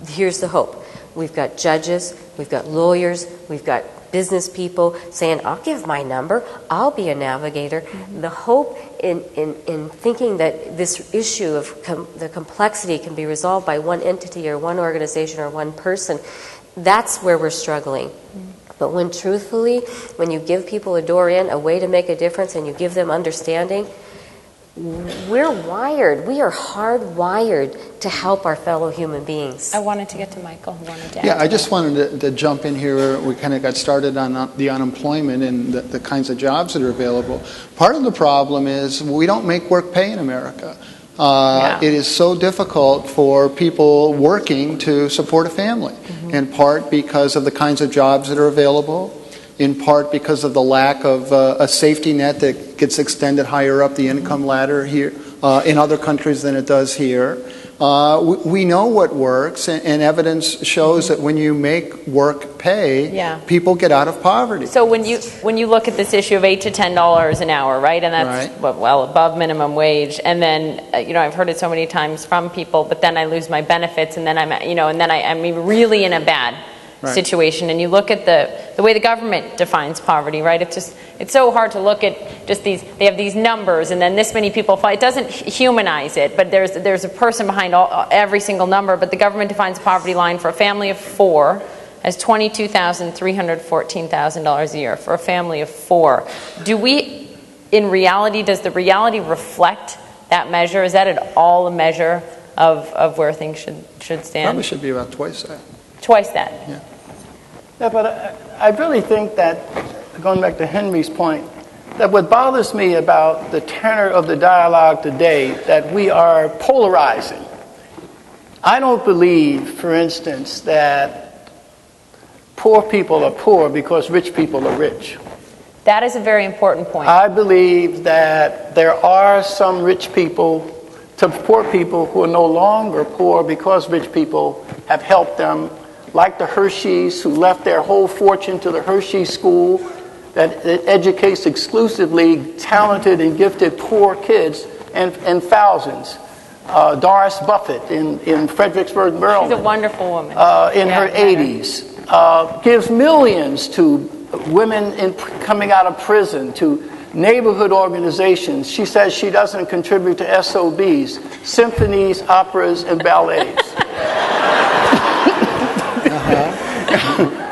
Speaker 11: here's the hope. We've got judges, we've got lawyers, we've got business people saying, "I'll give my number, I'll be a navigator." Mm-hmm. The hope in thinking that this issue of the complexity can be resolved by one entity or one organization or one person, that's where we're struggling. Mm-hmm. But when truthfully, when you give people a door in, a way to make a difference, and you give them understanding, we're wired. We are hardwired to help our fellow human beings.
Speaker 10: I wanted to get to Michael. Who wanted to
Speaker 14: I just wanted to jump in here. We kind of got started on the unemployment and the kinds of jobs that are available. Part of the problem is we don't make work pay in America. It is so difficult for people working to support a family, in part because of the kinds of jobs that are available, in part because of the lack of a safety net that gets extended higher up the income ladder here in other countries than it does here. We know what works, and evidence shows that when you make work pay, people get out of poverty.
Speaker 10: So when you look at this issue of $8 to $10 an hour, right, and that's well above minimum wage, and then I've heard it so many times from people, but then I lose my benefits, and then I'm really in a bad situation. And you look at the way the government defines poverty, right? It's so hard to look at just they have these numbers, and then this many people fall. It doesn't humanize it, but there's a person behind every single number. But the government defines poverty line for a family of 4 as $22,314,000 a year for a family of 4. Does the reality reflect that measure? Is that at all a measure of where things should stand?
Speaker 14: Probably should be about twice that.
Speaker 10: Twice that.
Speaker 14: Yeah.
Speaker 13: Yeah, but I really think that, going back to Henry's point, that what bothers me about the tenor of the dialogue today, that we are polarizing. I don't believe, for instance, that poor people are poor because rich people are rich.
Speaker 10: That is a very important point.
Speaker 13: I believe that there are some poor people who are no longer poor because rich people have helped them, like the Hershey's, who left their whole fortune to the Hershey School that educates exclusively talented and gifted poor kids and thousands. Doris Buffett in Fredericksburg, Maryland.
Speaker 10: She's a wonderful woman.
Speaker 13: In her 80s. Gives millions to women coming out of prison, to neighborhood organizations. She says she doesn't contribute to SOBs, symphonies, operas, and ballets.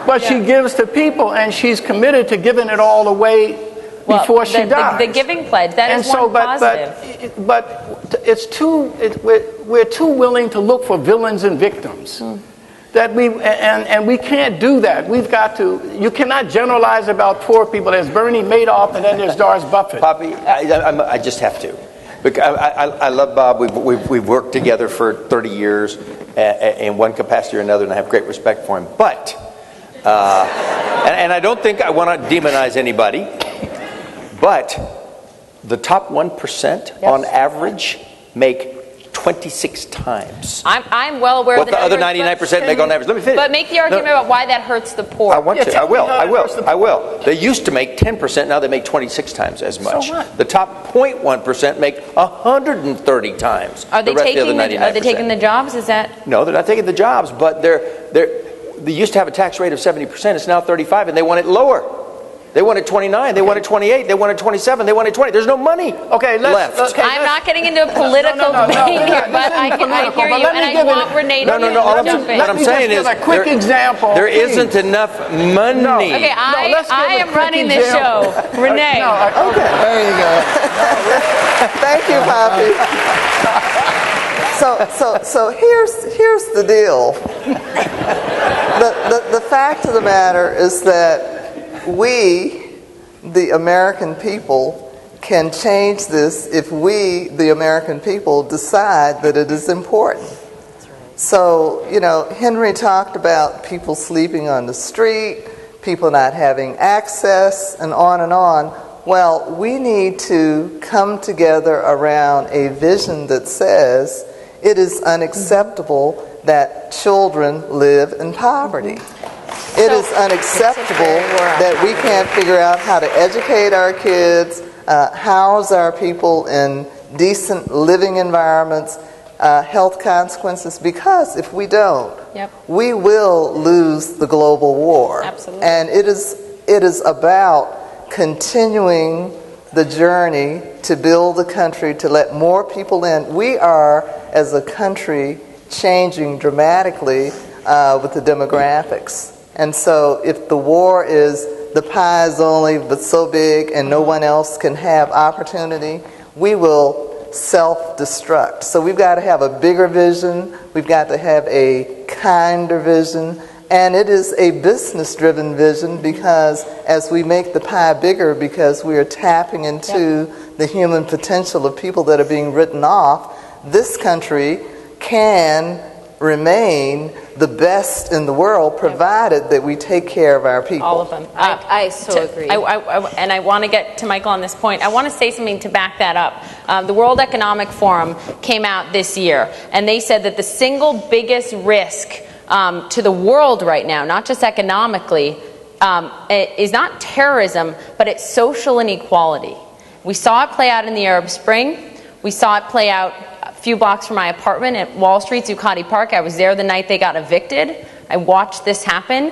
Speaker 13: But she gives to people, and she's committed to giving it all away before she dies.
Speaker 10: The giving pledge, that is one positive.
Speaker 13: But we're too willing to look for villains and victims. That we can't do that. We've got to. You cannot generalize about poor people. There's Bernie Madoff, and then there's Doris Buffett.
Speaker 12: Poppy, I just have to. I love Bob. We've worked together for 30 years in one capacity or another, and I have great respect for him. But, and I don't think I want to demonize anybody, but the top 1% on average make 26 times.
Speaker 10: I'm well aware
Speaker 12: what
Speaker 10: of the
Speaker 12: other 99% make on average. Let me finish.
Speaker 10: But make the argument about why that hurts the poor.
Speaker 12: I want to. I will. They used to make 10%. Now they make 26 times as much.
Speaker 10: So what?
Speaker 12: The top 0.1% make 130 times.
Speaker 10: Are they
Speaker 12: the rest of the 99%.
Speaker 10: Are they taking the jobs? Is that?
Speaker 12: No, they're not taking the jobs. But they used to have a tax rate of 70%. It's now 35%, and they want it lower. They wanted 29, they wanted 28, they wanted 27, they wanted 20. There's no money left.
Speaker 10: I'm not getting into a political debate here, but I hear you, and I want Renee to
Speaker 12: what I'm saying is
Speaker 13: a quick example.
Speaker 12: There isn't enough money.
Speaker 10: Okay, I am running this show. Renee.
Speaker 15: Okay, there you go. Thank you, Poppy. So here's the deal. The fact of the matter is that we, the American people, can change this if we, the American people, decide that it is important. So, Henry talked about people sleeping on the street, people not having access, and on and on. Well, we need to come together around a vision that says it is unacceptable that children live in poverty. It is unacceptable that we can't figure out how to educate our kids, house our people in decent living environments, health consequences, because if we don't, we will lose the global war.
Speaker 10: Absolutely.
Speaker 15: And it is about continuing the journey to build a country, to let more people in. We are, as a country, changing dramatically with the demographics. And so if the war is the pie is only but so big and no one else can have opportunity, we will self-destruct. So we've got to have a bigger vision. We've got to have a kinder vision. And it is a business-driven vision because as we make the pie bigger, because we are tapping into the human potential of people that are being written off, this country can remain the best in the world, provided that we take care of our people.
Speaker 10: All of them.
Speaker 11: I so agree.
Speaker 10: And I want to get to Michael on this point. I want to say something to back that up. The World Economic Forum came out this year, and they said that the single biggest risk to the world right now, not just economically, is not terrorism, but it's social inequality. We saw it play out in the Arab Spring. We saw it play out a few blocks from my apartment at Wall Street, Zuccotti Park. I was there the night they got evicted. I watched this happen.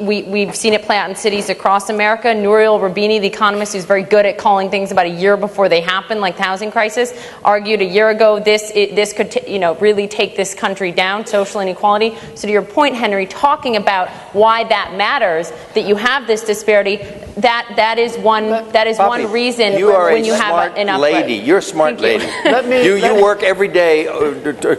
Speaker 10: We've seen it play out in cities across America. Nouriel Roubini, the economist who's very good at calling things about a year before they happen, like the housing crisis, argued a year ago this could really take this country down, social inequality. So to your point, Henry, talking about why that matters, that you have this disparity, that is one reason
Speaker 12: you are
Speaker 10: when
Speaker 12: a
Speaker 10: you have enough
Speaker 12: lady. You're a smart lady. You work every day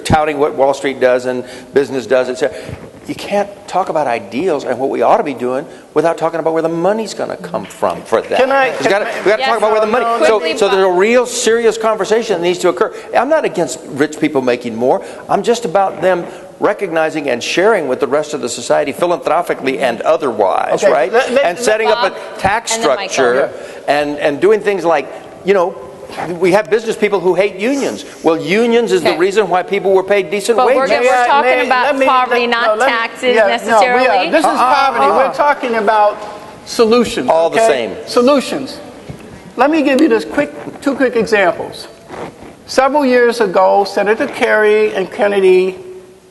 Speaker 12: touting what Wall Street does and business does, etc. You can't talk about ideals and what we ought to be doing without talking about where the money's going to come from for that. We got to talk about where the money. So there's a real serious conversation that needs to occur. I'm not against rich people making more. I'm just about them recognizing and sharing with the rest of the society, philanthropically and otherwise, right? And setting up a tax structure and doing things like, we have business people who hate unions. Well, unions is the reason why people were paid decent wages.
Speaker 10: We're talking about poverty, not taxes necessarily.
Speaker 13: This is poverty. We're talking about solutions.
Speaker 12: All the same.
Speaker 13: Solutions. Let me give you two quick examples. Several years ago, Senator Kerry and Kennedy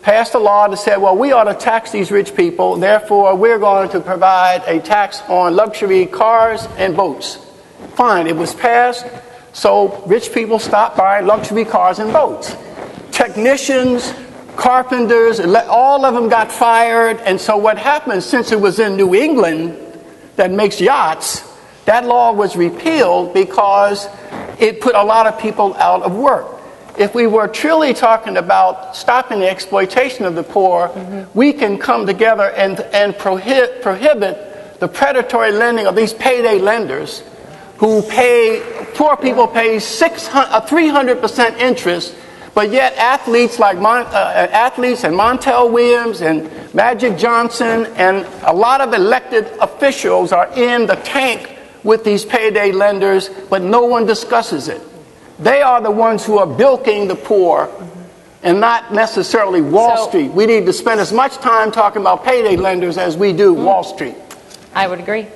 Speaker 13: passed a law that said, well, we ought to tax these rich people, therefore we're going to provide a tax on luxury cars and boats. Fine, it was passed. So rich people stopped buying luxury cars and boats. Technicians, carpenters, all of them got fired. And so what happened, since it was in New England that makes yachts, that law was repealed because it put a lot of people out of work. If we were truly talking about stopping the exploitation of the poor, we can come together and prohibit the predatory lending of these payday lenders who poor people pay 300% interest, but yet athletes like athletes and Montel Williams and Magic Johnson and a lot of elected officials are in the tank with these payday lenders, but no one discusses it. They are the ones who are bilking the poor and not necessarily Wall Street. We need to spend as much time talking about payday lenders as we do Wall Street.
Speaker 10: I would agree.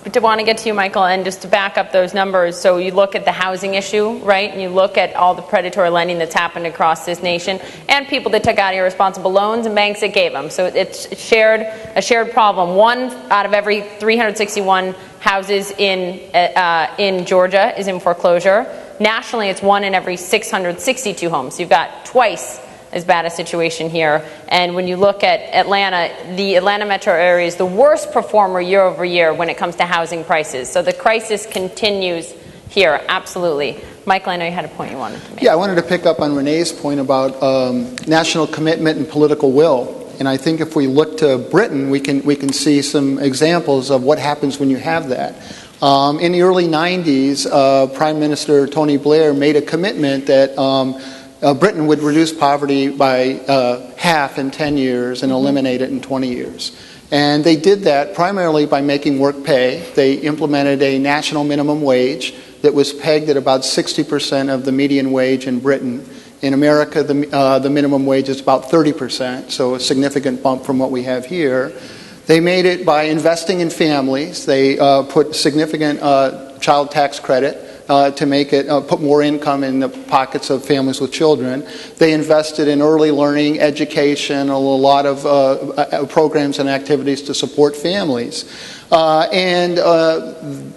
Speaker 10: But I want to get to you, Michael, and just to back up those numbers. So you look at the housing issue, right, and you look at all the predatory lending that's happened across this nation, and people that took out irresponsible loans and banks that gave them. So it's a shared problem. 1 out of every 361 houses in Georgia is in foreclosure. Nationally, it's 1 in every 662 homes. So you've got twice as bad a situation here. And when you look at Atlanta, the Atlanta metro area is the worst performer year over year when it comes to housing prices. So the crisis continues here, absolutely. Michael, I know you had a point you wanted to make.
Speaker 14: Yeah, I wanted to pick up on Renee's point about national commitment and political will. And I think if we look to Britain, we can see some examples of what happens when you have that. In the early 90s, Prime Minister Tony Blair made a commitment that Britain would reduce poverty by half in 10 years and eliminate it in 20 years. And they did that primarily by making work pay. They implemented a national minimum wage that was pegged at about 60% of the median wage in Britain. In America, the minimum wage is about 30%, so a significant bump from what we have here. They made it by investing in families. They put significant child tax credit to make it put more income in the pockets of families with children. They invested in early learning, education, a lot of programs and activities to support families. And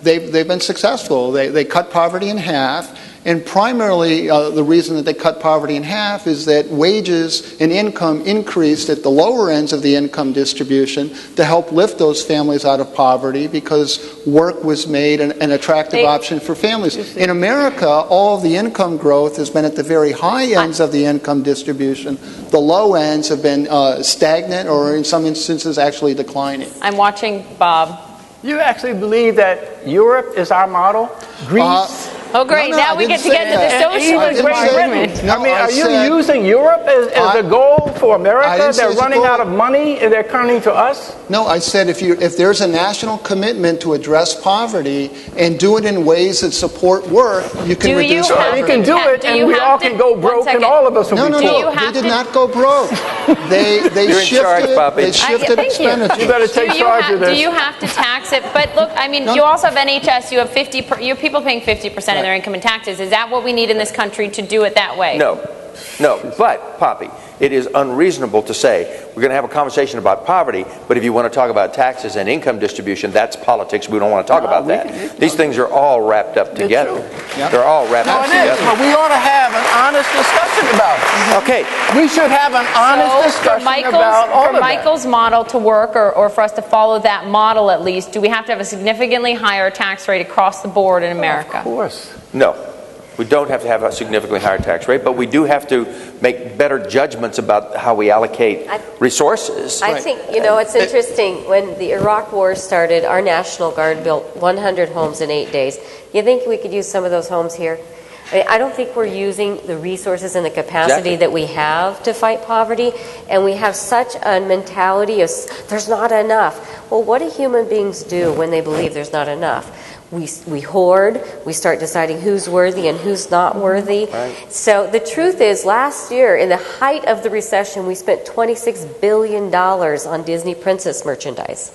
Speaker 14: they've been successful. They cut poverty in half. And primarily, the reason that they cut poverty in half is that wages and income increased at the lower ends of the income distribution to help lift those families out of poverty because work was made an attractive option for families. In America, all of the income growth has been at the very high ends of the income distribution. The low ends have been stagnant or in some instances actually declining.
Speaker 10: I'm watching Bob.
Speaker 13: You actually believe that Europe is our model? Greece?
Speaker 10: Oh, great.
Speaker 14: No,
Speaker 10: now
Speaker 14: I
Speaker 10: we get
Speaker 14: didn't
Speaker 10: to get to
Speaker 14: say
Speaker 10: the
Speaker 14: that.
Speaker 10: socialist
Speaker 14: I didn't say
Speaker 10: argument.
Speaker 14: that. No,
Speaker 13: I mean, are you
Speaker 14: said-
Speaker 13: using Europe as a goal for
Speaker 14: I
Speaker 13: America?
Speaker 14: didn't say
Speaker 13: They're
Speaker 14: it's a
Speaker 13: running
Speaker 14: goal.
Speaker 13: out of money and they're coming to us?
Speaker 14: No, I said if there's a national commitment to address poverty and do it in ways that support work, you can
Speaker 10: Do you
Speaker 14: reduce
Speaker 10: have
Speaker 14: poverty.
Speaker 13: You can do it,
Speaker 10: do
Speaker 13: and
Speaker 10: you
Speaker 13: we
Speaker 10: have
Speaker 13: all
Speaker 10: to-
Speaker 13: can go
Speaker 10: one
Speaker 13: broke, and
Speaker 10: second.
Speaker 13: all of us will
Speaker 14: No,
Speaker 13: be
Speaker 14: no,
Speaker 10: Do
Speaker 13: poor.
Speaker 10: you
Speaker 14: no.
Speaker 10: have
Speaker 14: They did
Speaker 10: to-
Speaker 14: not go broke. They
Speaker 12: You're in charge,
Speaker 14: shifted.
Speaker 12: Poppy.
Speaker 14: They shifted
Speaker 10: thank you.
Speaker 14: expenditures.
Speaker 13: You better take charge of
Speaker 10: Do
Speaker 13: this.
Speaker 10: you have to tax it? But look, I mean, you also have NHS. You have you have people paying 50% of their income in taxes. Is that what we need in this country to do it that way?
Speaker 12: No. But, Poppy, it is unreasonable to say we're going to have a conversation about poverty, but if you want to talk about taxes and income distribution, that's politics. We don't want to talk about that. These things are all wrapped up together. They're all wrapped up
Speaker 13: No, it is,
Speaker 12: together.
Speaker 13: but we ought to have an honest discussion about it.
Speaker 12: Okay.
Speaker 13: We should have an honest discussion about all
Speaker 10: for
Speaker 13: of
Speaker 10: Michael's model to work, or for us to follow that model at least, do we have to have a significantly higher tax rate across the board in America?
Speaker 13: Of course.
Speaker 12: No. We don't have to have a significantly higher tax rate, but we do have to make better judgments about how we allocate resources.
Speaker 11: I think, it's interesting. When the Iraq War started, our National Guard built 100 homes in 8 days. You think we could use some of those homes here? I don't think we're using the resources and the capacity that we have to fight poverty, and we have such a mentality of there's not enough. Well, what do human beings do when they believe there's not enough? We hoard, we start deciding who's worthy and who's not worthy. Right. So the truth is, last year, in the height of the recession, we spent $26 billion on Disney princess merchandise.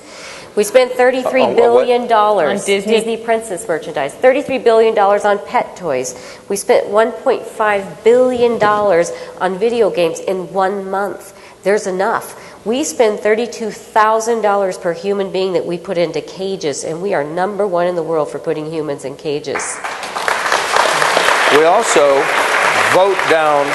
Speaker 11: We spent $33 billion on Disney princess merchandise, $33 billion on pet toys. We spent $1.5 billion on video games in 1 month. There's enough. We spend $32,000 per human being that we put into cages, and we are number one in the world for putting humans in cages.
Speaker 12: We also vote down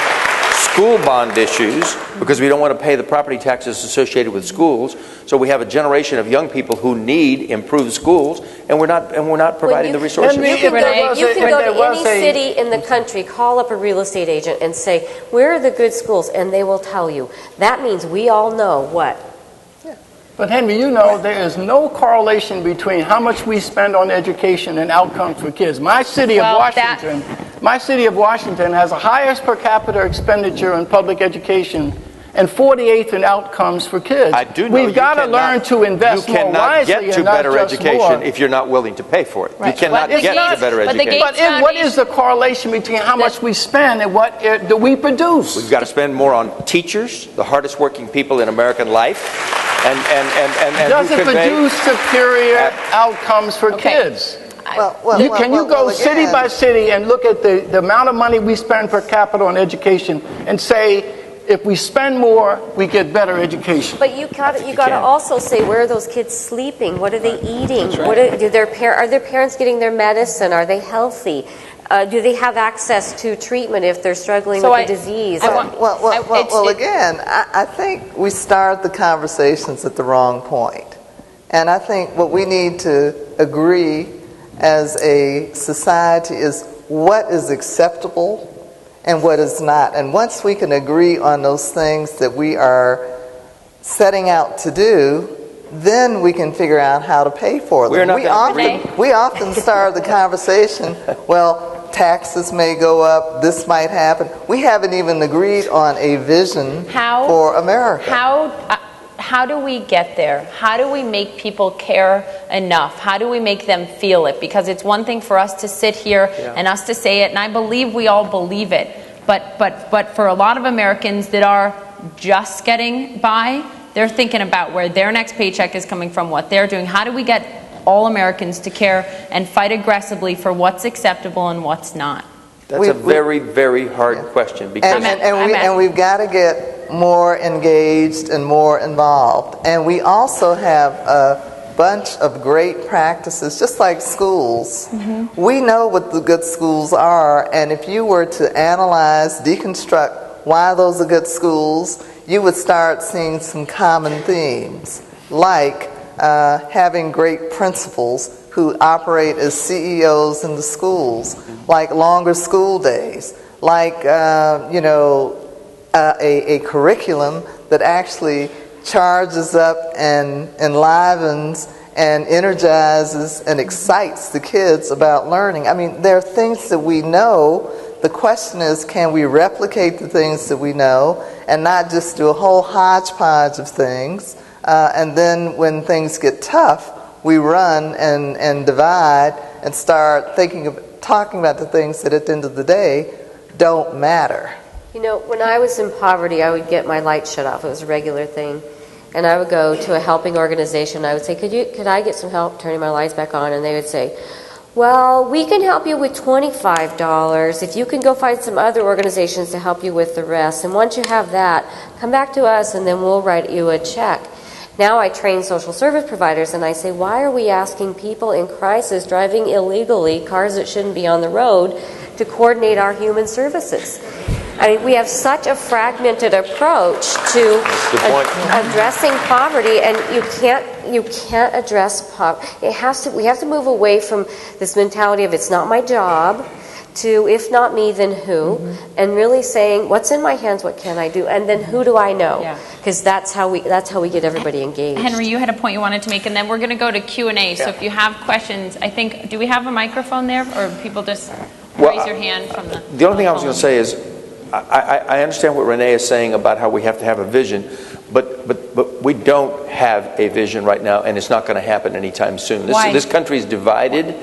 Speaker 12: school bond issues because we don't want to pay the property taxes associated with schools. So we have a generation of young people who need improved schools, and we're not providing the resources.
Speaker 11: You can go to any city in the country, call up a real estate agent and say, where are the good schools? And they will tell you. That means we all know what?
Speaker 13: But Henry, there is no correlation between how much we spend on education and outcomes for kids. My city of Washington has the highest per capita expenditure in public education and 48th in outcomes for kids.
Speaker 12: I do know
Speaker 13: We've got to learn to invest more wisely.
Speaker 12: You cannot get to better education if you're not willing to pay for it. Right. You cannot get to better education.
Speaker 13: But what is the correlation between how much we spend and what do we produce?
Speaker 12: We've got to spend more on teachers, the hardest working people in American life. And
Speaker 13: does it produce superior outcomes for kids? Can you go city by city and look at the amount of money we spend per capita on education and say, if we spend more, we get better education?
Speaker 11: But you got to also say, where are those kids sleeping? What are they eating? Right. Are their parents getting their medicine? Are they healthy? Do they have access to treatment if they're struggling with a disease?
Speaker 15: Again, I think we start the conversations at the wrong point. And I think what we need to agree as a society is what is acceptable and what is not. And once we can agree on those things that we are setting out to do, then we can figure out how to pay for them. We often start the conversation, taxes may go up, this might happen. We haven't even agreed on a vision for America.
Speaker 10: How do we get there? How do we make people care enough? How do we make them feel it? Because it's one thing for us to sit here and us to say it, and I believe we all believe it. But for a lot of Americans that are just getting by, they're thinking about where their next paycheck is coming from, what they're doing. How do we get all Americans to care and fight aggressively for what's acceptable and what's not?
Speaker 12: That's a very, very hard question. Because
Speaker 15: and we've got to get more engaged and more involved. And we also have a bunch of great practices, just like schools. Mm-hmm. We know what the good schools are, and if you were to analyze, deconstruct why those are good schools, you would start seeing some common themes, like having great principals who operate as CEOs in the schools, like longer school days, like a curriculum that actually charges up and enlivens and energizes and excites the kids about learning. I mean, there are things that we know. The question is, can we replicate the things that we know and not just do a whole hodgepodge of things? And then when things get tough, we run and divide and start talking about the things that at the end of the day don't matter.
Speaker 11: You know, when I was in poverty, I would get my light shut off. It was a regular thing. And I would go to a helping organization. I would say, could I get some help turning my lights back on? And they would say, well, we can help you with $25 if you can go find some other organizations to help you with the rest. And once you have that, come back to us and then we'll write you a check. Now I train social service providers and I say, why are we asking people in crisis driving illegally, cars that shouldn't be on the road, to coordinate our human services? I mean, we have such a fragmented approach to addressing poverty, and you can't address poverty. We have to move away from this mentality of it's not my job to if not me, then who, and really saying what's in my hands, what can I do, and then who do I know? Because that's how we get everybody engaged.
Speaker 10: Henry, you had a point you wanted to make, and then we're going to go to Q&A. So if you have questions, I think, do we have a microphone there, or people just raise your hand from the?
Speaker 12: The only thing I was going to say is, I understand what Renee is saying about how we have to have a vision, but we don't have a vision right now, and it's not going to happen anytime soon. This country is divided,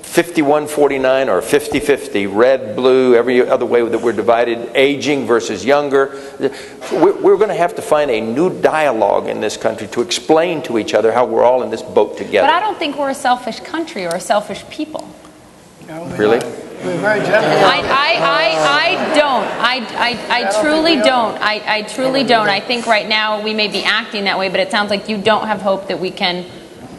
Speaker 12: 51-49 or 50-50, red, blue, every other way that we're divided, aging versus younger. We're going to have to find a new dialogue in this country to explain to each other how we're all in this boat together.
Speaker 10: But I don't think we're a selfish country or a selfish people.
Speaker 12: Really?
Speaker 13: We're very generous.
Speaker 10: I don't. I truly don't. I truly don't. I think right now we may be acting that way, but it sounds like you don't have hope that we can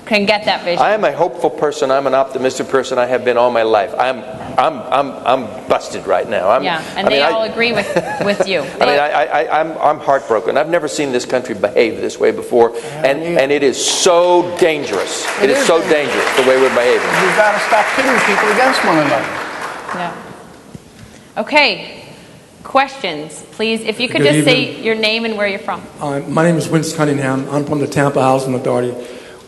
Speaker 10: get that vision.
Speaker 12: I am a hopeful person. I'm an optimistic person. I have been all my life. I'm busted right now.
Speaker 10: They all agree with you.
Speaker 12: I'm heartbroken. I've never seen this country behave this way before, and it is so dangerous. It is so dangerous the way we're behaving.
Speaker 13: We've got to stop pitting people against one another.
Speaker 10: Yeah. Okay. Questions, please. If you could just say your name and where you're from.
Speaker 16: My name is Winston Cunningham. I'm from the Tampa Housing Authority.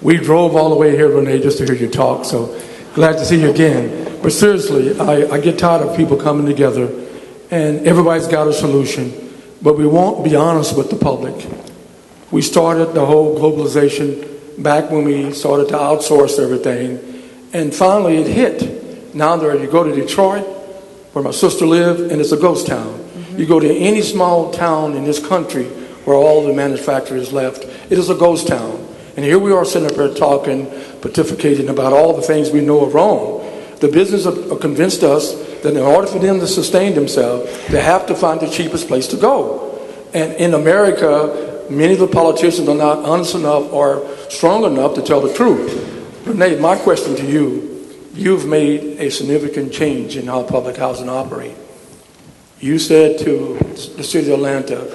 Speaker 16: We drove all the way here, Renee, just to hear you talk, so glad to see you again. But seriously, I get tired of people coming together, and everybody's got a solution, but we won't be honest with the public. We started the whole globalization back when we started to outsource everything, and finally it hit. Now you go to Detroit, where my sister lived, and it's a ghost town. You go to any small town in this country where all the manufacturers left, it is a ghost town. And here we are sitting up here talking, pontificating about all the things we know are wrong. The business have convinced us that in order for them to sustain themselves, they have to find the cheapest place to go. And in America, many of the politicians are not honest enough or strong enough to tell the truth. Renee, my question to you, you've made a significant change in how public housing operates. You said to the city of Atlanta,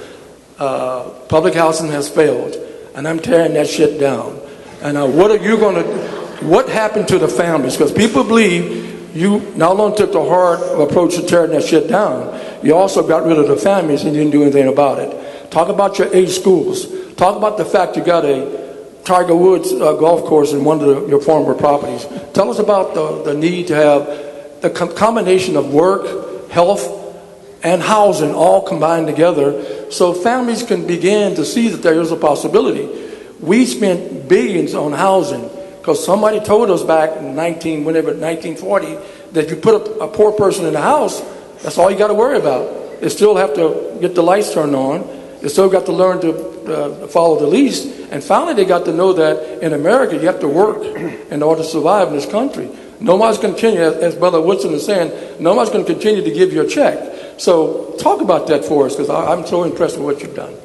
Speaker 16: public housing has failed, and I'm tearing that shit down. And what happened to the families? Because people believe you not only took the hard approach to tearing that shit down, you also got rid of the families and didn't do anything about it. Talk about your 8 schools. Talk about the fact you got a Tiger Woods golf course in one of your former properties. Tell us about the need to have the combination of work, health, and housing all combined together so families can begin to see that there is a possibility. We spent billions on housing because somebody told us back in 1940 that you put a poor person in a house, that's all you got to worry about. They still have to get the lights turned on. They still got to learn to follow the lease. And finally they got to know that in America you have to work in order to survive in this country. Nobody's going to continue, as Brother Woodson is saying, nobody's going to continue to give you a check. So talk about that for us, because I'm so impressed with what you've done.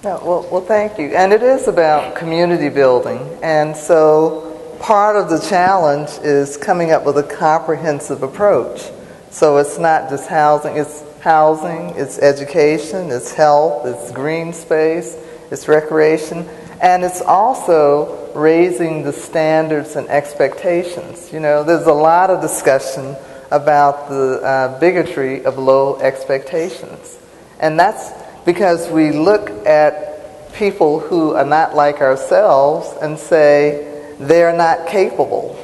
Speaker 15: Yeah, well, thank you. And it is about community building. And so part of the challenge is coming up with a comprehensive approach. So it's not just housing, it's education, it's health, it's green space, it's recreation, and it's also raising the standards and expectations. You know, there's a lot of discussion about the bigotry of low expectations. And that's because we look at people who are not like ourselves and say, they're not capable.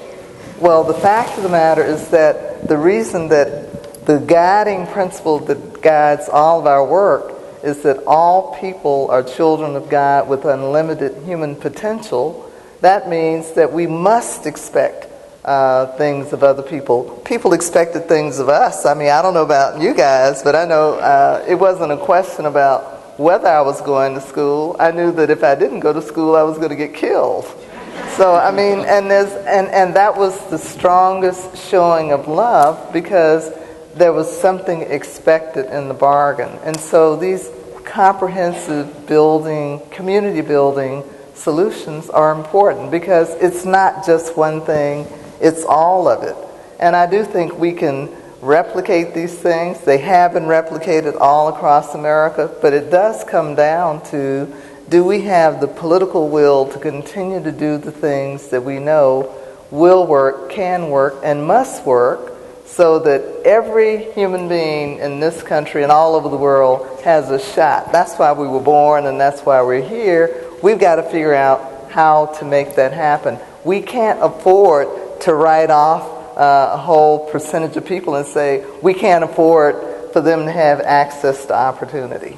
Speaker 15: Well, the fact of the matter is that the reason that the guiding principle that guides all of our work is that all people are children of God with unlimited human potential. That means that we must expect things of other people. People expected things of us. I mean, I don't know about you guys, but I know it wasn't a question about whether I was going to school. I knew that if I didn't go to school, I was going to get killed. So, I mean, and that was the strongest showing of love, because there was something expected in the bargain. And so these comprehensive building, community building solutions are important, because it's not just one thing, it's all of it. And I do think we can replicate these things. They have been replicated all across America, but it does come down to, do we have the political will to continue to do the things that we know will work, can work, and must work, so that every human being in this country and all over the world has a shot. That's why we were born, and that's why we're here. We've got to figure out how to make that happen. We can't afford to write off a whole percentage of people and say we can't afford for them to have access to opportunity.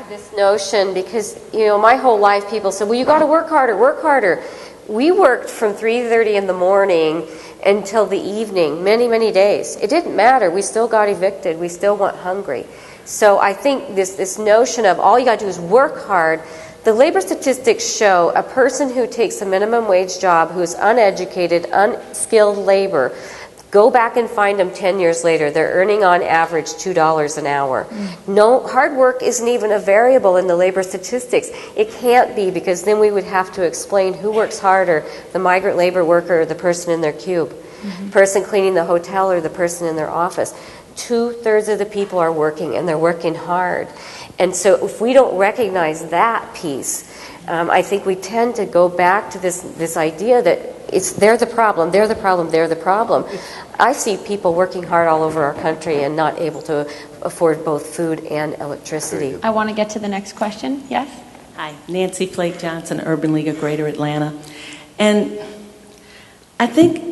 Speaker 11: This notion, because my whole life people said, well, you got to work harder. We worked from 3:30 in the morning until the evening, many days. It didn't matter. We still got evicted. We still went hungry. So I think this notion of all you got to do is work hard. The labor statistics show a person who takes a minimum wage job, who is uneducated, unskilled labor, go back and find them 10 years later. They're earning on average $2 an hour. No, hard work isn't even a variable in the labor statistics. It can't be, because then we would have to explain who works harder, the migrant labor worker or the person in their cube, person cleaning the hotel or the person in their office. 2/3 of the people are working, and they're working hard. And so if we don't recognize that piece, I think we tend to go back to this idea that they're the problem. I see people working hard all over our country and not able to afford both food and electricity.
Speaker 10: I want to get to the next question. Yes?
Speaker 17: Hi, Nancy Flake Johnson, Urban League of Greater Atlanta. And I think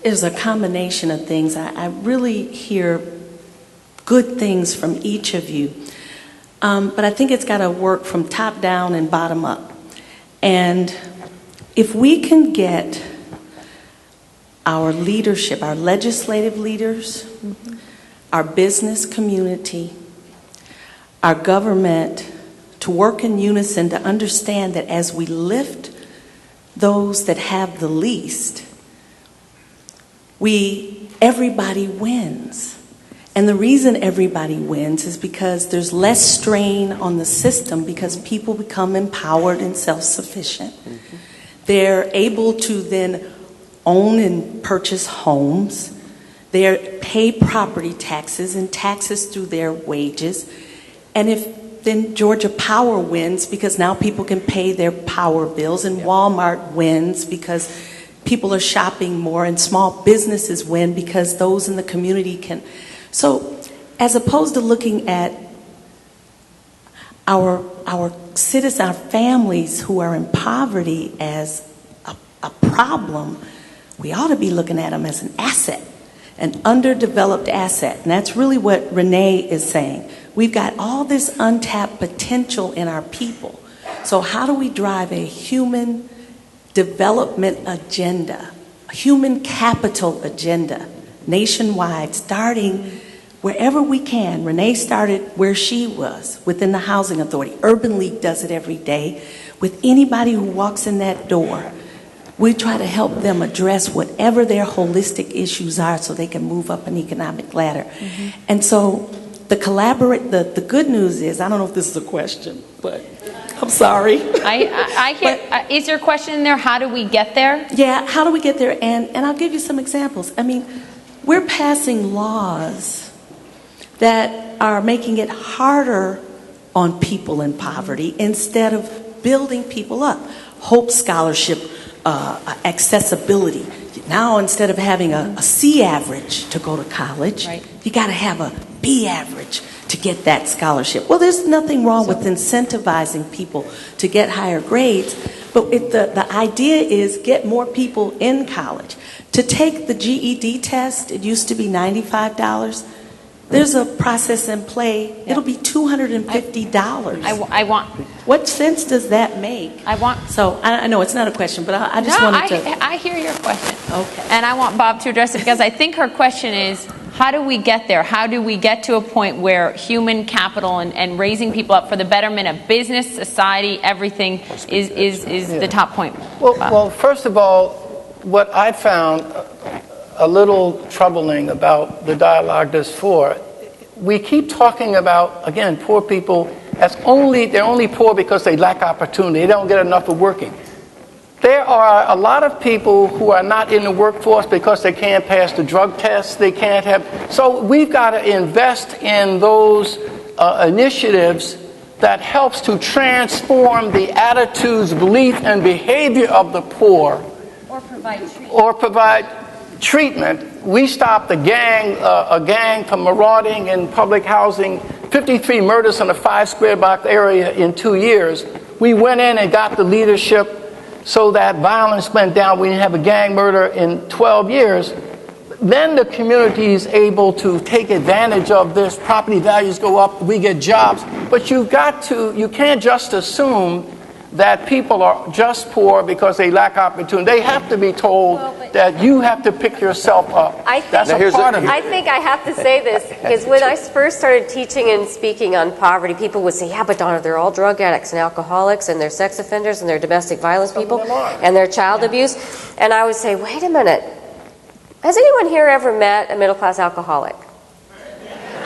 Speaker 17: it's a combination of things. I really hear good things from each of you. But I think it's got to work from top down and bottom up. And if we can get our leadership, our legislative leaders, our business community, our government to work in unison, to understand that as we lift those that have the least, everybody wins. And the reason everybody wins is because there's less strain on the system, because people become empowered and self-sufficient. They're able to then own and purchase homes. They pay property taxes and taxes through their wages. And then Georgia Power wins, because now people can pay their power bills, and Walmart wins because people are shopping more, and small businesses win because those in the community can. So as opposed to looking at our citizens, our families who are in poverty as a problem, we ought to be looking at them as an asset, an underdeveloped asset. And that's really what Renee is saying. We've got all this untapped potential in our people. So how do we drive a human development agenda, a human capital agenda, nationwide, starting wherever we can? Renee started where she was, within the Housing Authority. Urban League does it every day. With anybody who walks in that door, we try to help them address whatever their holistic issues are so they can move up an economic ladder. And so the good news is, I don't know if this is a question, but I'm sorry.
Speaker 10: I hear, is your question in there, how do we get there?
Speaker 17: Yeah, how do we get there? And I'll give you some examples. I mean, we're passing laws that are making it harder on people in poverty instead of building people up. Hope Scholarship, accessibility. Now, instead of having a C average to go to college, you got to have a B average to get that scholarship. Well, there's nothing wrong with incentivizing people to get higher grades, but the idea is get more people in college. To take the GED test, it used to be $95. There's a process in play. It'll be $250.
Speaker 10: I want.
Speaker 17: What sense does that make? So I know it's not a question, but I just wanted to.
Speaker 10: I hear your question.
Speaker 17: Okay.
Speaker 10: And I want Bob to address it because I think her question is, how do we get there? How do we get to a point where human capital and raising people up for the betterment of business, society, everything is the top point?
Speaker 13: Well, first of all, what I found a little troubling about the dialogue thus far, we keep talking about, again, poor people as they're only poor because they lack opportunity. They don't get enough of working. There are a lot of people who are not in the workforce because they can't pass the drug test. They can't have. So we've got to invest in those initiatives that helps to transform the attitudes, belief, and behavior of the poor. Or provide treatment. We stopped a gang from marauding in public housing, 53 murders in a 5 square block area in 2 years. We went in and got the leadership so that violence went down. We didn't have a gang murder in 12 years. Then the community is able to take advantage of this. Property values go up, we get jobs. But you can't just assume that people are just poor because they lack opportunity. They have to be told that you have to pick yourself up. That's a part of it.
Speaker 11: I think I have to say this, because when I first started teaching and speaking on poverty, people would say, yeah, but Donna, they're all drug addicts and alcoholics and they're sex offenders and they're domestic violence people and they're child abuse. And I would say, wait a minute, has anyone here ever met a middle-class alcoholic?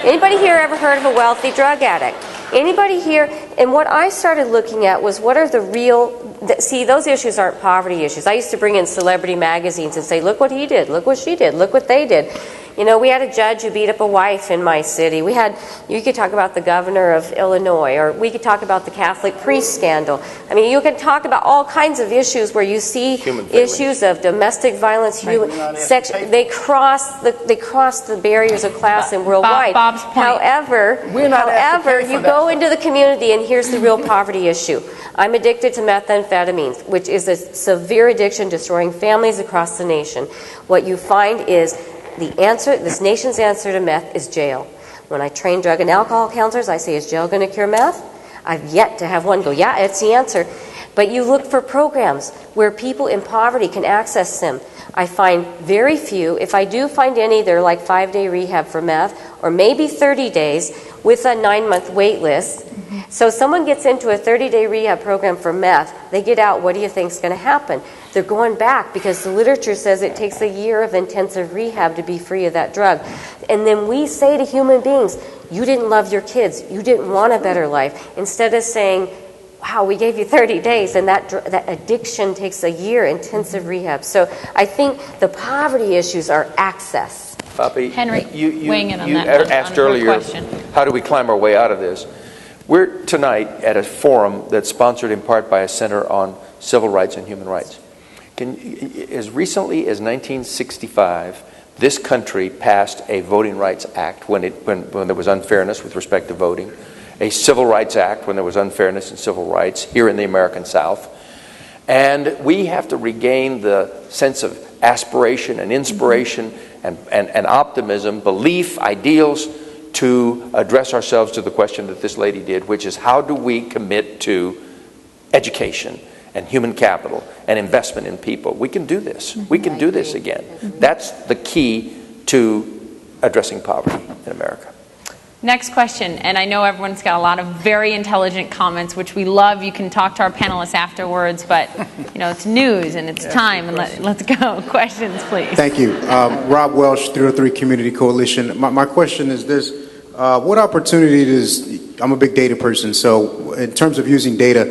Speaker 11: Anybody here ever heard of a wealthy drug addict? Anybody here? And what I started looking at was what are the real, see, those issues aren't poverty issues. I used to bring in celebrity magazines and say, look what he did, look what she did, look what they did. You know, we had a judge who beat up a wife in my city. You could talk about the governor of Illinois, or we could talk about the Catholic priest scandal. I mean, you can talk about all kinds of issues where you see issues of domestic violence, sex. They cross the barriers of class and worldwide.
Speaker 10: Bob's point.
Speaker 11: However, you go into the community and here's the real poverty issue. I'm addicted to methamphetamines, which is a severe addiction destroying families across the nation. What you find is this nation's answer to meth is jail. When I train drug and alcohol counselors, I say, is jail going to cure meth? I've yet to have one go, yeah, it's the answer. But you look for programs where people in poverty can access them. I find very few. If I do find any, they're like 5-day rehab for meth, or maybe 30 days with a 9-month wait list. So someone gets into a 30-day rehab program for meth, they get out, what do you think is going to happen? They're going back because the literature says it takes a year of intensive rehab to be free of that drug. And then we say to human beings, you didn't love your kids, you didn't want a better life. Instead of saying, wow, we gave you 30 days and that addiction takes a year, intensive rehab. So I think the poverty issues are access.
Speaker 12: Poppy,
Speaker 10: Henry, weighing in on
Speaker 12: you
Speaker 10: that.
Speaker 12: asked
Speaker 10: on
Speaker 12: earlier,
Speaker 10: question.
Speaker 12: how do we climb our way out of this? We're tonight at a forum that's sponsored in part by a Center on Civil Rights and Human Rights. As recently as 1965, this country passed a Voting Rights Act when there was unfairness with respect to voting, a Civil Rights Act when there was unfairness in civil rights here in the American South. And we have to regain the sense of aspiration and inspiration and optimism, belief, ideals, to address ourselves to the question that this lady did, which is how do we commit to education and human capital and investment in people? We can do this. We can do this again. That's the key to addressing poverty in America.
Speaker 10: Next question, and I know everyone's got a lot of very intelligent comments, which we love. You can talk to our panelists afterwards, but it's news and it's time, and let's go. Questions, please.
Speaker 18: Thank you. Rob Welsh, 303 Community Coalition. My question is this. What opportunity I'm a big data person, so in terms of using data,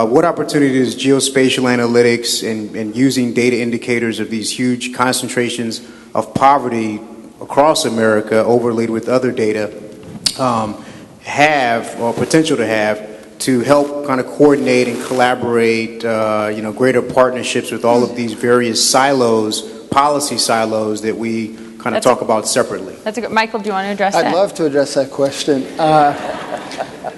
Speaker 18: what opportunity does geospatial analytics and using data indicators of these huge concentrations of poverty across America overlaid with other data have, or potential to have, to help kind of coordinate and collaborate, greater partnerships with all of these various silos, policy silos that we kind kind of talk about separately?
Speaker 10: That's a good. Michael, do you want to address that?
Speaker 14: I'd love to address that question.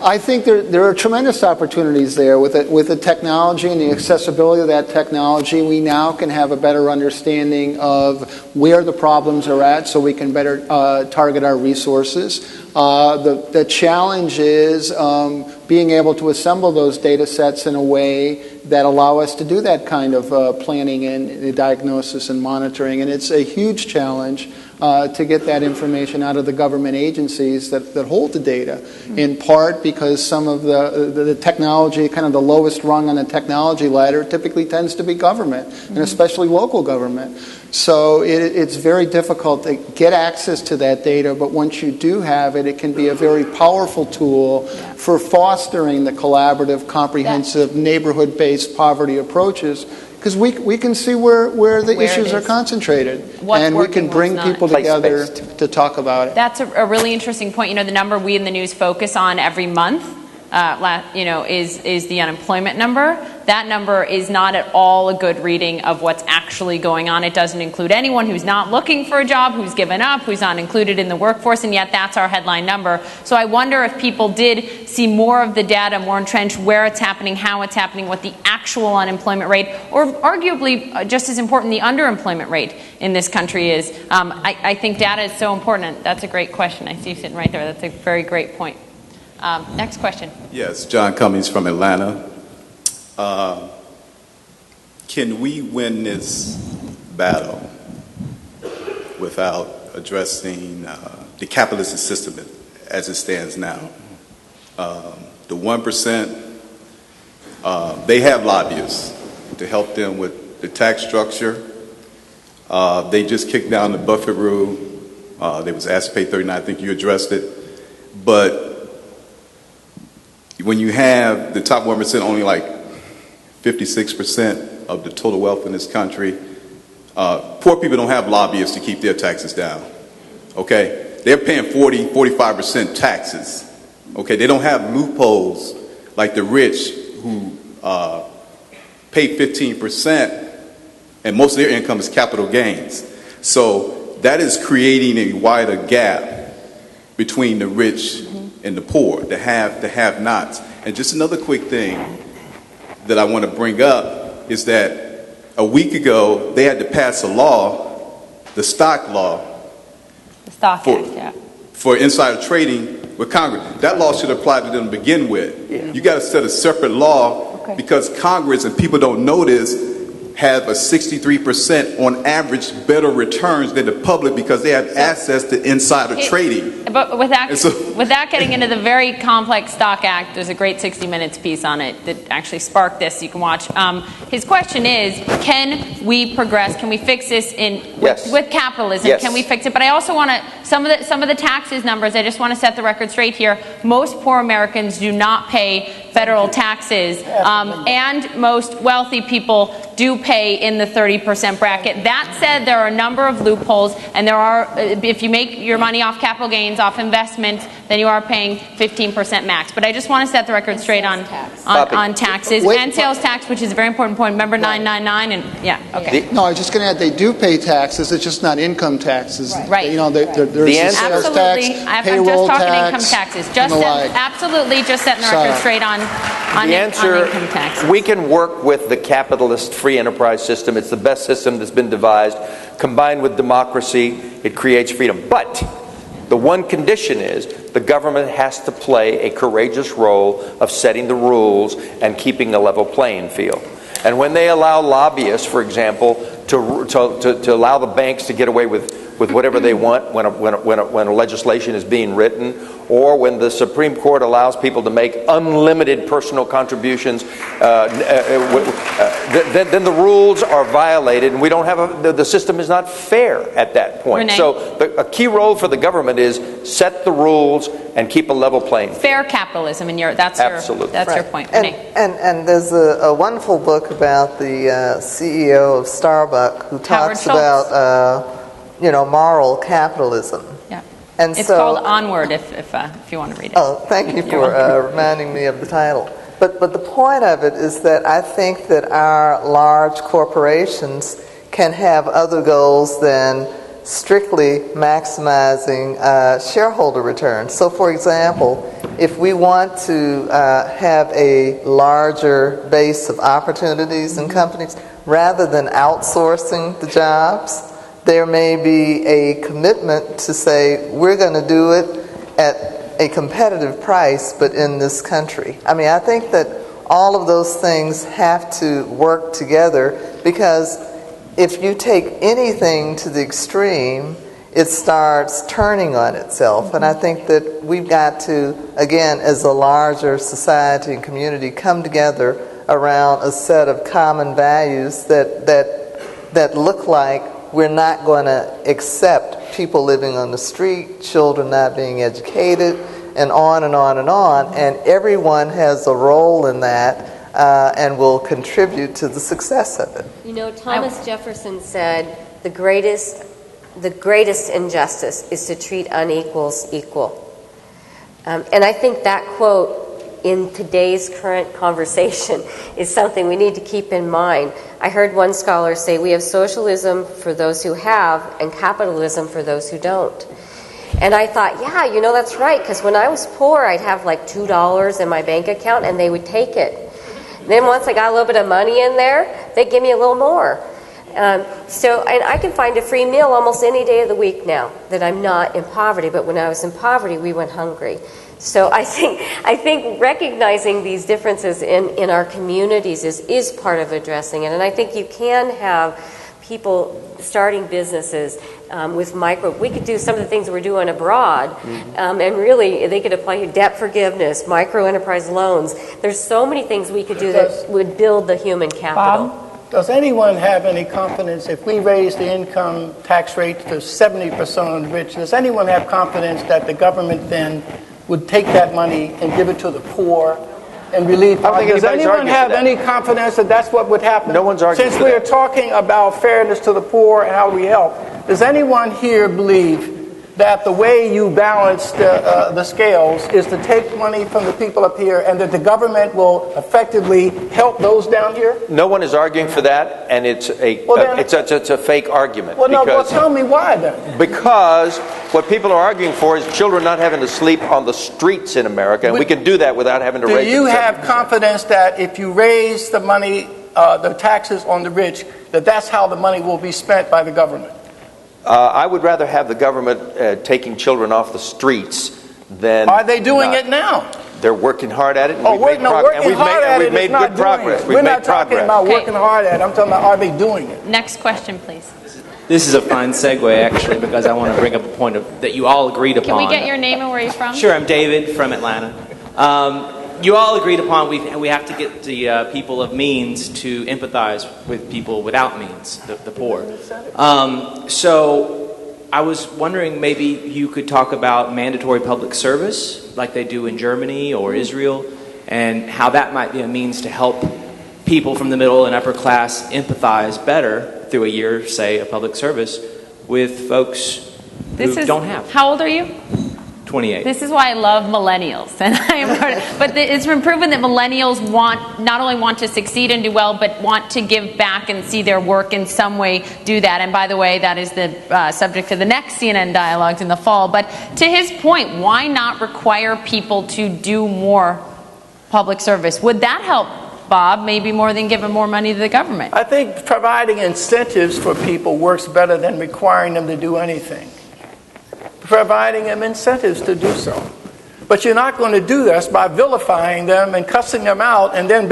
Speaker 14: I think there are tremendous opportunities there with the technology and the accessibility of that technology. We now can have a better understanding of where the problems are at, so we can better target our resources. The challenge is being able to assemble those data sets in a way that allow us to do that kind of planning and diagnosis and monitoring. And it's a huge challenge to get that information out of the government agencies that hold the data, in part because some of the technology, kind of the lowest rung on the technology ladder, typically tends to be government, and especially local government. So it's very difficult to get access to that data, but once you do have it, it can be a very powerful tool for fostering the collaborative, comprehensive, neighborhood-based poverty approaches, because we can see where the issues are concentrated, and we can bring people together to talk about it.
Speaker 10: That's a really interesting point. You know, the number we in the news focus on every month, is the unemployment number. That number is not at all a good reading of what's actually going on. It doesn't include anyone who's not looking for a job, who's given up, who's not included in the workforce, and yet that's our headline number. So I wonder if people did see more of the data, more entrenched, where it's happening, how it's happening, what the actual unemployment rate, or arguably just as important, the underemployment rate in this country is. I think data is so important. That's a great question. I see you sitting right there. That's a very great point. Next question.
Speaker 19: Yes, John Cummings from Atlanta. Can we win this battle without addressing the capitalist system as it stands now? The 1%, they have lobbyists to help them with the tax structure. They just kicked down the Buffett rule. There was Spate 39, I think you addressed it. But when you have the top 1% only like 56% of the total wealth in this country, poor people don't have lobbyists to keep their taxes down. Okay? They're paying 45% taxes. Okay? They don't have loopholes like the rich who pay 15%, and most of their income is capital gains. So that is creating a wider gap between the rich and the poor, the have-nots. And just another quick thing that I want to bring up is that a week ago they had to pass a law, the stock law, for insider trading with Congress. That law should apply to them to begin with. Yeah. You got to set a separate law because Congress, and people don't know this, have a 63% on average better returns than the public because they have access to insider trading.
Speaker 10: But without getting into the very complex Stock Act, there's a great 60 Minutes piece on it that actually sparked this. You can watch. His question is, can we progress? Can we fix this with capitalism? Yes. Can we fix it? But I also want to, some of the taxes numbers, I just want to set the record straight here. Most poor Americans do not pay federal taxes, and most wealthy people do pay in the 30% bracket. That said, there are a number of loopholes, and there are, if you make your money off capital gains, off investments, then you are paying 15% max. But I just want to set the record straight on taxes and sales tax, which is a very important point. Remember 999 and
Speaker 14: No, I was just going to add, they do pay taxes. It's just not income taxes.
Speaker 10: Right.
Speaker 14: You know, there's the sales tax, payroll
Speaker 10: I'm just talking
Speaker 14: tax,
Speaker 10: income taxes. Just setting the record straight on income taxes.
Speaker 12: We can work with the capitalist free enterprise system. It's the best system that's been devised. Combined with democracy, it creates freedom. But the one condition is the government has to play a courageous role of setting the rules and keeping a level playing field. And when they allow lobbyists, for example, to allow the banks to get away with whatever they want when a legislation is being written, or when the Supreme Court allows people to make unlimited personal contributions, then the rules are violated, and we don't have the system is not fair at that point.
Speaker 10: Renee?
Speaker 12: So a key role for the government is set the rules and keep a level playing field.
Speaker 10: Fair capitalism, and that's your point. Renee?
Speaker 15: And there's a wonderful book about the CEO of Starbucks who talks about moral capitalism.
Speaker 10: Yeah.
Speaker 15: And
Speaker 10: it's called Onward, if you want to read it.
Speaker 15: Oh, thank you for reminding me of the title. But the point of it is that I think that our large corporations can have other goals than strictly maximizing shareholder returns. So, for example, if we want to have a larger base of opportunities in companies, rather than outsourcing the jobs, there may be a commitment to say, we're going to do it at a competitive price, but in this country. I mean, I think that all of those things have to work together, because if you take anything to the extreme, it starts turning on itself. And I think that we've got to, again, as a larger society and community, come together around a set of common values that look like we're not going to accept people living on the street, children not being educated, and on and on and on. And everyone has a role in that and will contribute to the success of it.
Speaker 11: You know, Thomas Jefferson said the greatest injustice is to treat unequals equal. And I think that quote in today's current conversation is something we need to keep in mind. I heard one scholar say we have socialism for those who have and capitalism for those who don't. And I thought, yeah, you know, that's right, because when I was poor, I'd have like $2 in my bank account and they would take it. Then once I got a little bit of money in there, they'd give me a little more. And I can find a free meal almost any day of the week now that I'm not in poverty. But when I was in poverty, we went hungry. So I think recognizing these differences in our communities is part of addressing it. And I think you can have people starting businesses with micro. We could do some of the things we're doing abroad, and really they could apply debt forgiveness, micro enterprise loans. There's so many things we could do that would build the human capital.
Speaker 13: Bob, does anyone have any confidence if we raise the income tax rate to 70% on the rich? Does anyone have confidence that the government then would take that money and give it to the poor and relieve poverty? Does anyone have any confidence that that's what would happen?
Speaker 12: No one's arguing
Speaker 13: Since we are talking about fairness to the poor and how we help, does anyone here believe that the way you balance the scales is to take money from the people up here and that the government will effectively help those down here?
Speaker 12: No one is arguing for that, and it's a fake argument.
Speaker 13: Well, tell me why then.
Speaker 12: Because what people are arguing for is children not having to sleep on the streets in America, and we can do that without having to raise it.
Speaker 13: Do you have confidence that if you raise the money, the taxes on the rich, that that's how the money will be spent by the government?
Speaker 12: I would rather have the government taking children off the streets than...
Speaker 13: Are they doing it now?
Speaker 12: They're working hard at it, and we've made good progress.
Speaker 13: We're not talking about working hard at it. I'm talking about, are they doing it?
Speaker 10: Next question, please.
Speaker 20: This is a fine segue, actually, because I want to bring up a point that you all agreed upon.
Speaker 10: Can we get your name and where you're from?
Speaker 20: Sure, I'm David from Atlanta. You all agreed upon we have to get the people of means to empathize with people without means, the poor. So I was wondering maybe you could talk about mandatory public service like they do in Germany or Israel, and how that might be a means to help people from the middle and upper class empathize better through a year, say, of public service with folks who don't have.
Speaker 10: How old are you?
Speaker 20: 28.
Speaker 10: This is why I love millennials, and I am part of, but it's been proven that millennials not only want to succeed and do well, but want to give back and see their work in some way do that. And by the way, that is the subject of the next CNN Dialogues in the fall. But to his point, why not require people to do more public service? Would that help, Bob, maybe more than giving more money to the government?
Speaker 13: I think providing incentives for people works better than requiring them to do anything. Providing them incentives to do so. But you're not going to do this by vilifying them and cussing them out and then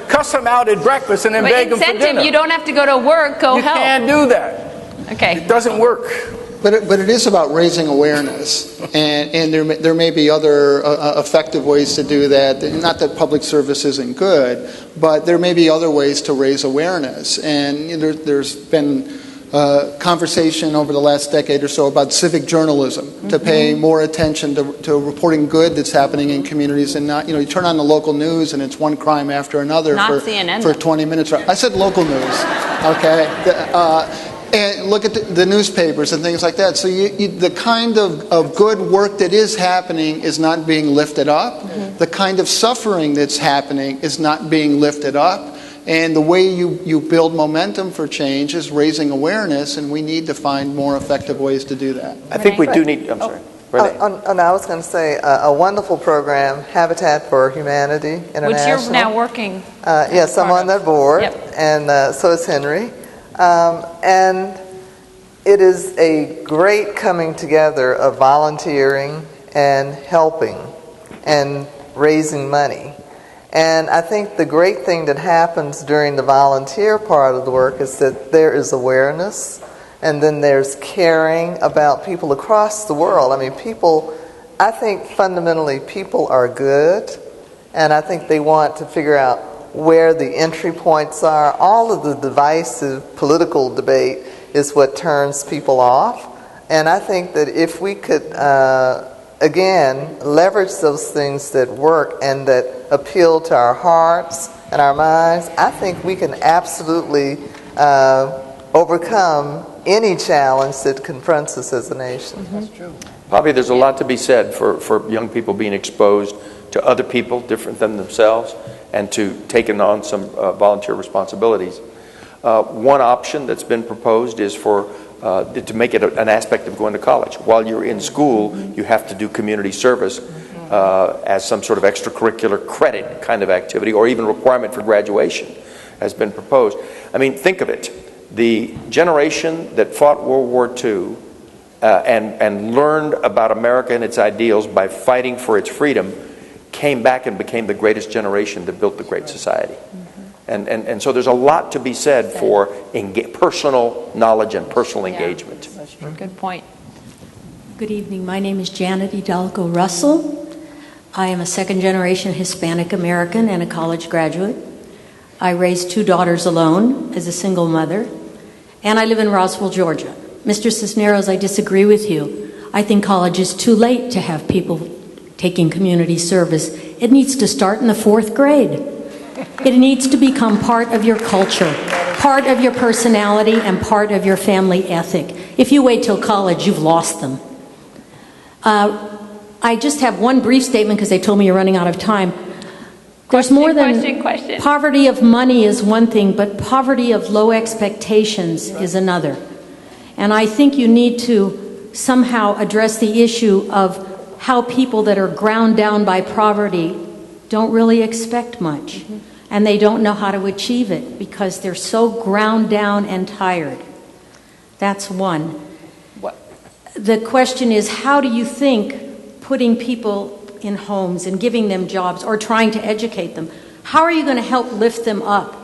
Speaker 13: cuss them out at breakfast and then beg them for dinner.
Speaker 10: You don't have to go to work, go help.
Speaker 13: You can't do that.
Speaker 10: Okay.
Speaker 13: It doesn't work.
Speaker 14: But it is about raising awareness, and there may be other effective ways to do that. Not that public service isn't good, but there may be other ways to raise awareness. And there's been conversation over the last decade or so about civic journalism, to pay more attention to reporting good that's happening in communities, and not, you turn on the local news and it's one crime after another for 20 minutes. I said local news, okay? And look at the newspapers and things like that. So the kind of good work that is happening is not being lifted up. The kind of suffering that's happening is not being lifted up. And the way you build momentum for change is raising awareness, and we need to find more effective ways to do that.
Speaker 12: I think we do need, I'm sorry. Renee.
Speaker 15: And I was going to say a wonderful program, Habitat for Humanity International.
Speaker 10: Which you're now working.
Speaker 15: Yes, I'm on that board, and so is Henry. And it is a great coming together of volunteering and helping and raising money. And I think the great thing that happens during the volunteer part of the work is that there is awareness, and then there's caring about people across the world. I mean, I think fundamentally people are good, and I think they want to figure out where the entry points are. All of the divisive political debate is what turns people off. And I think that if we could, again, leverage those things that work and that appeal to our hearts and our minds, I think we can absolutely overcome any challenge that confronts us as a nation.
Speaker 12: That's true. Probably there's a lot to be said for young people being exposed to other people different than themselves and to taking on some volunteer responsibilities. One option that's been proposed is to make it an aspect of going to college. While you're in school, you have to do community service as some sort of extracurricular credit kind of activity, or even requirement for graduation has been proposed. I mean, think of it. The generation that fought World War II and learned about America and its ideals by fighting for its freedom came back and became the greatest generation that built the great society. And so there's a lot to be said for personal knowledge and personal engagement.
Speaker 10: That's true. Good point.
Speaker 21: Good evening. My name is Janet Hidalgo Russell. I am a second-generation Hispanic American and a college graduate. I raised 2 daughters alone as a single mother, and I live in Roswell, Georgia. Mr. Cisneros, I disagree with you. I think college is too late to have people taking community service. It needs to start in the 4th grade. It needs to become part of your culture, part of your personality, and part of your family ethic. If you wait till college, you've lost them. I just have one brief statement because they told me you're running out of time. There's more than poverty of money is one thing, but poverty of low expectations is another. And I think you need to somehow address the issue of how people that are ground down by poverty don't really expect much. And they don't know how to achieve it because they're so ground down and tired. That's one. The question is, how do you think putting people in homes and giving them jobs or trying to educate them, how are you going to help lift them up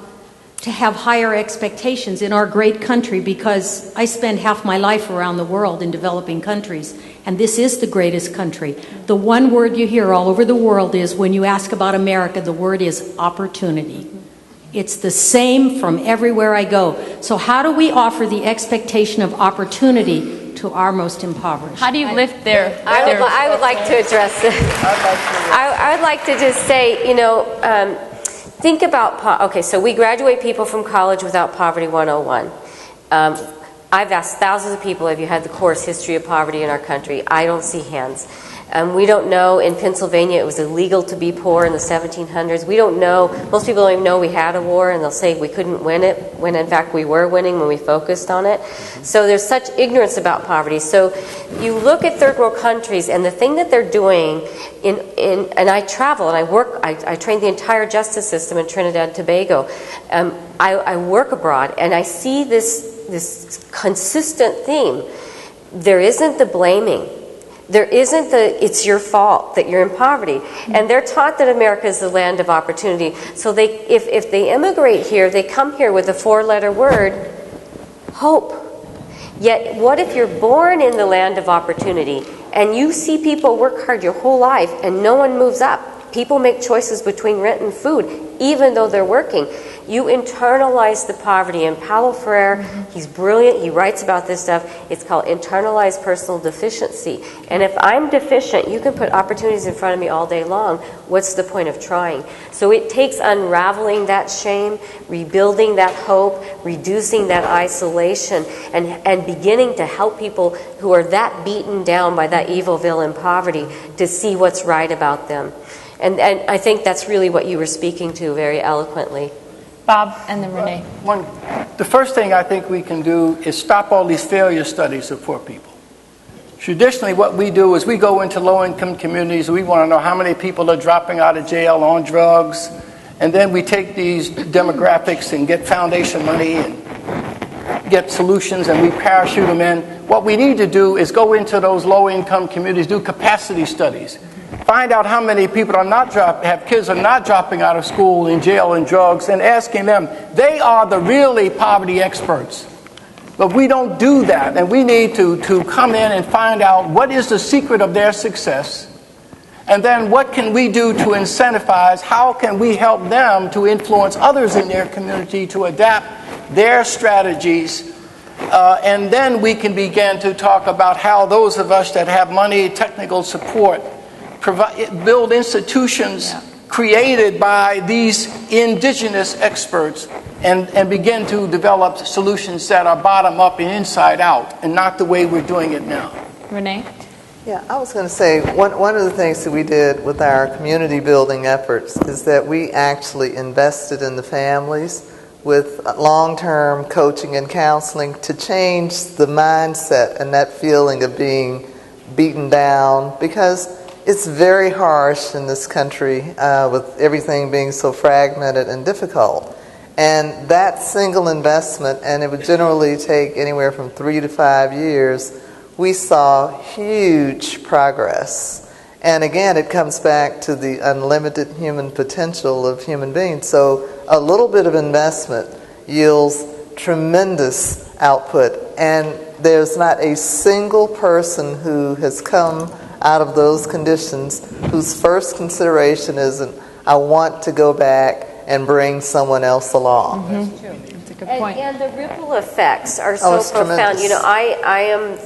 Speaker 21: to have higher expectations in our great country? Because I spend half my life around the world in developing countries, and this is the greatest country. The one word you hear all over the world is, when you ask about America, the word is opportunity. It's the same from everywhere I go. So how do we offer the expectation of opportunity to our most impoverished?
Speaker 10: How do you lift their...
Speaker 11: I would like to address it. I would like to just say, think about, okay, so we graduate people from college without Poverty 101. I've asked thousands of people, have you had the course History of Poverty in our country? I don't see hands. We don't know, in Pennsylvania it was illegal to be poor in the 1700s. We don't know, most people don't even know we had a war, and they'll say we couldn't win it, when in fact we were winning when we focused on it. So there's such ignorance about poverty. So you look at third world countries, and the thing that they're doing, and I travel and I work, I train the entire justice system in Trinidad and Tobago. I work abroad, and I see this consistent theme. There isn't the blaming. There isn't it's your fault that you're in poverty. And they're taught that America is the land of opportunity. So if they immigrate here, they come here with a 4-letter word, hope. Yet what if you're born in the land of opportunity and you see people work hard your whole life and no one moves up? People make choices between rent and food, even though they're working. You internalize the poverty. And Paulo Freire, he's brilliant. He writes about this stuff. It's called internalized personal deficiency. And if I'm deficient, you can put opportunities in front of me all day long. What's the point of trying? So it takes unraveling that shame, rebuilding that hope, reducing that isolation, and beginning to help people who are that beaten down by that evil villain poverty to see what's right about them. And I think that's really what you were speaking to very eloquently.
Speaker 10: Bob and then Renee.
Speaker 13: The first thing I think we can do is stop all these failure studies of poor people. Traditionally, what we do is we go into low-income communities. We want to know how many people are dropping out of jail on drugs. And then we take these demographics and get foundation money and get solutions, and we parachute them in. What we need to do is go into those low-income communities, do capacity studies. Find out how many people have kids are not dropping out of school, in jail, and drugs, and asking them. They are the really poverty experts. But we don't do that, and we need to come in and find out what is the secret of their success, and then what can we do to incentivize, how can we help them to influence others in their community to adapt their strategies, and then we can begin to talk about how those of us that have money, technical support, build institutions created by these indigenous experts and begin to develop solutions that are bottom up and inside out, and not the way we're doing it now.
Speaker 10: Renee?
Speaker 15: Yeah, I was going to say, one of the things that we did with our community building efforts is that we actually invested in the families with long-term coaching and counseling to change the mindset and that feeling of being beaten down, because it's very harsh in this country with everything being so fragmented and difficult. And that single investment, and it would generally take anywhere from 3 to 5 years, we saw huge progress. And again, it comes back to the unlimited human potential of human beings. So a little bit of investment yields tremendous output. And there's not a single person who has come out of those conditions whose first consideration isn't, I want to go back and bring someone else along.
Speaker 10: That's a good point.
Speaker 11: And the ripple effects are so profound.
Speaker 15: Tremendous.
Speaker 11: You know, I am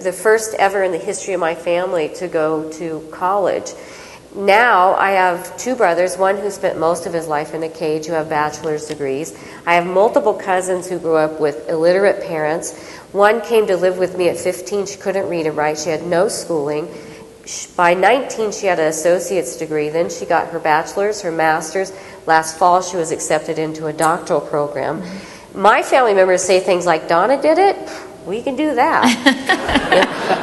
Speaker 11: the first ever in the history of my family to go to college. Now I have 2 brothers, one who spent most of his life in a cage, who have bachelor's degrees. I have multiple cousins who grew up with illiterate parents. One came to live with me at 15. She couldn't read and write. She had no schooling. By 19, she had an associate's degree. Then she got her bachelor's, her master's. Last fall, she was accepted into a doctoral program. My family members say things like, Donna did it? We can do that.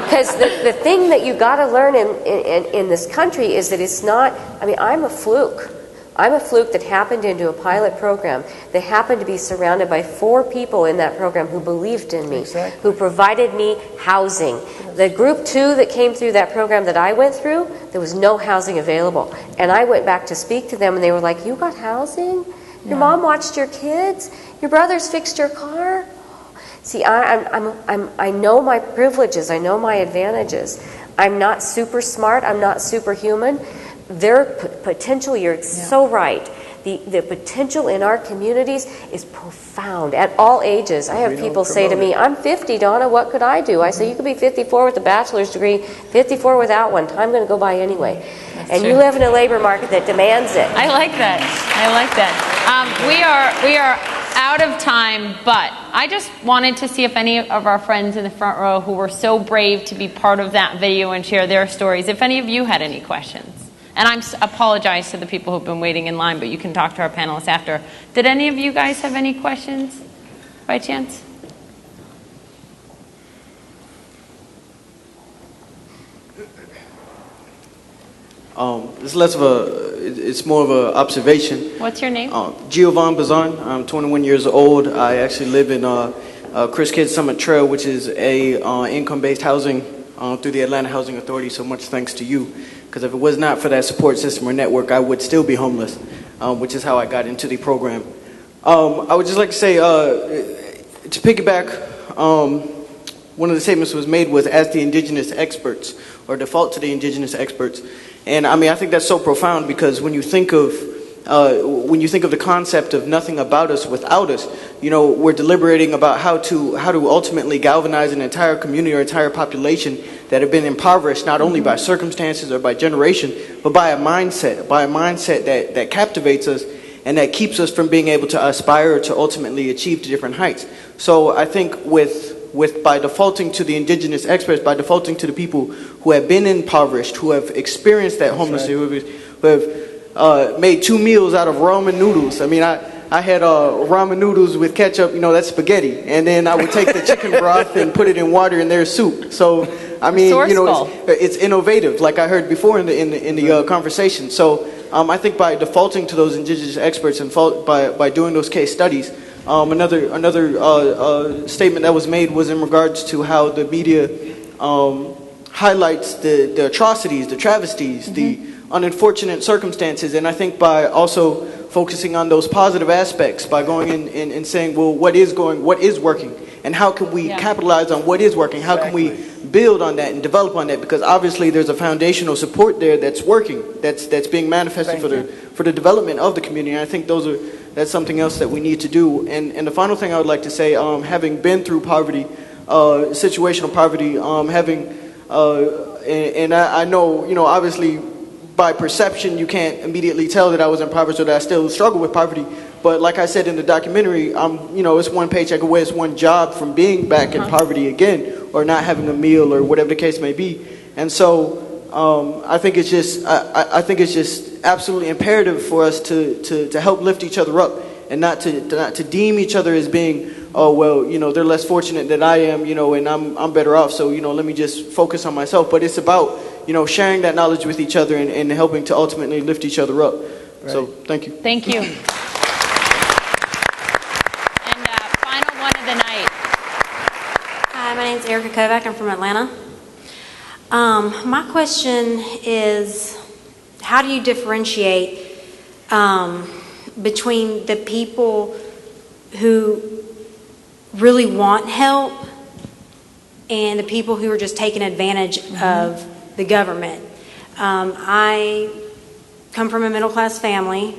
Speaker 11: Because the thing that you got to learn in this country is that it's not, I mean, I'm a fluke. I'm a fluke that happened into a pilot program that happened to be surrounded by 4 people in that program who believed in me, who provided me housing. The group 2 that came through that program that I went through, there was no housing available. And I went back to speak to them, and they were like, you got housing? Your mom watched your kids? Your brothers fixed your car? See, I know my privileges. I know my advantages. I'm not super smart. I'm not superhuman. Their potential, you're so right. The potential in our communities is profound at all ages. I have people say to me, I'm 50, Donna, what could I do? I say, you could be 54 with a bachelor's degree, 54 without one. Time going to go by anyway. And you live in a labor market that demands it.
Speaker 10: I like that. I like that. We are out of time, but I just wanted to see if any of our friends in the front row who were so brave to be part of that video and share their stories, if any of you had any questions. And I apologize to the people who've been waiting in line, but you can talk to our panelists after. Did any of you guys have any questions by chance?
Speaker 4: It's less of it's more of an observation.
Speaker 10: What's your name?
Speaker 4: Giovanni Bazan. I'm 21 years old. I actually live in Chris Kidd Summit Trail, which is a income-based housing through the Atlanta Housing Authority. So much thanks to you, because if it was not for that support system or network, I would still be homeless, which is how I got into the program. I would just like to say, to piggyback, one of the statements was made was ask the indigenous experts, or default to the indigenous experts. And I mean, I think that's so profound, because when you think of the concept of nothing about us without us, you know, we're deliberating about how to ultimately galvanize an entire community or entire population that have been impoverished not only by circumstances or by generation, but by a mindset that captivates us and that keeps us from being able to aspire to ultimately achieve to different heights. So I think by defaulting to the indigenous experts, by defaulting to the people who have been impoverished, who have experienced that homelessness, who have made 2 meals out of ramen noodles. I mean, I had ramen noodles with ketchup, that's spaghetti. And then I would take the chicken broth and put it in water and there's soup. So, I mean, it's innovative, like I heard before in the conversation. So I think by defaulting to those indigenous experts and by doing those case studies, another statement that was made was in regards to how the media highlights the atrocities, the travesties, the unfortunate circumstances, and I think by also focusing on those positive aspects, by going in and saying, well, what is working, and how can we capitalize on what is working? How can we build on that and develop on that? Because obviously there's a foundational support there that's working, that's being manifested for the development of the community. And I think that's something else that we need to do. And the final thing I would like to say, having been through poverty, situational poverty, and I know, obviously, by perception, you can't immediately tell that I was impoverished or that I still struggle with poverty. But like I said in the documentary, it's one paycheck away, it's one job from being back in poverty again, or not having a meal, or whatever the case may be. And so I think it's just absolutely imperative for us to help lift each other up, and not to deem each other as being, oh well, they're less fortunate than I am, and I'm better off, so let me just focus on myself. But it's about sharing that knowledge with each other and helping to ultimately lift each other up. Right. So thank you.
Speaker 10: Thank you. And final one of the night.
Speaker 3: Hi, my name's Erica Kovac. I'm from Atlanta. My question is, how do you differentiate between the people who really want help and the people who are just taking advantage of the government? I come from a middle-class family,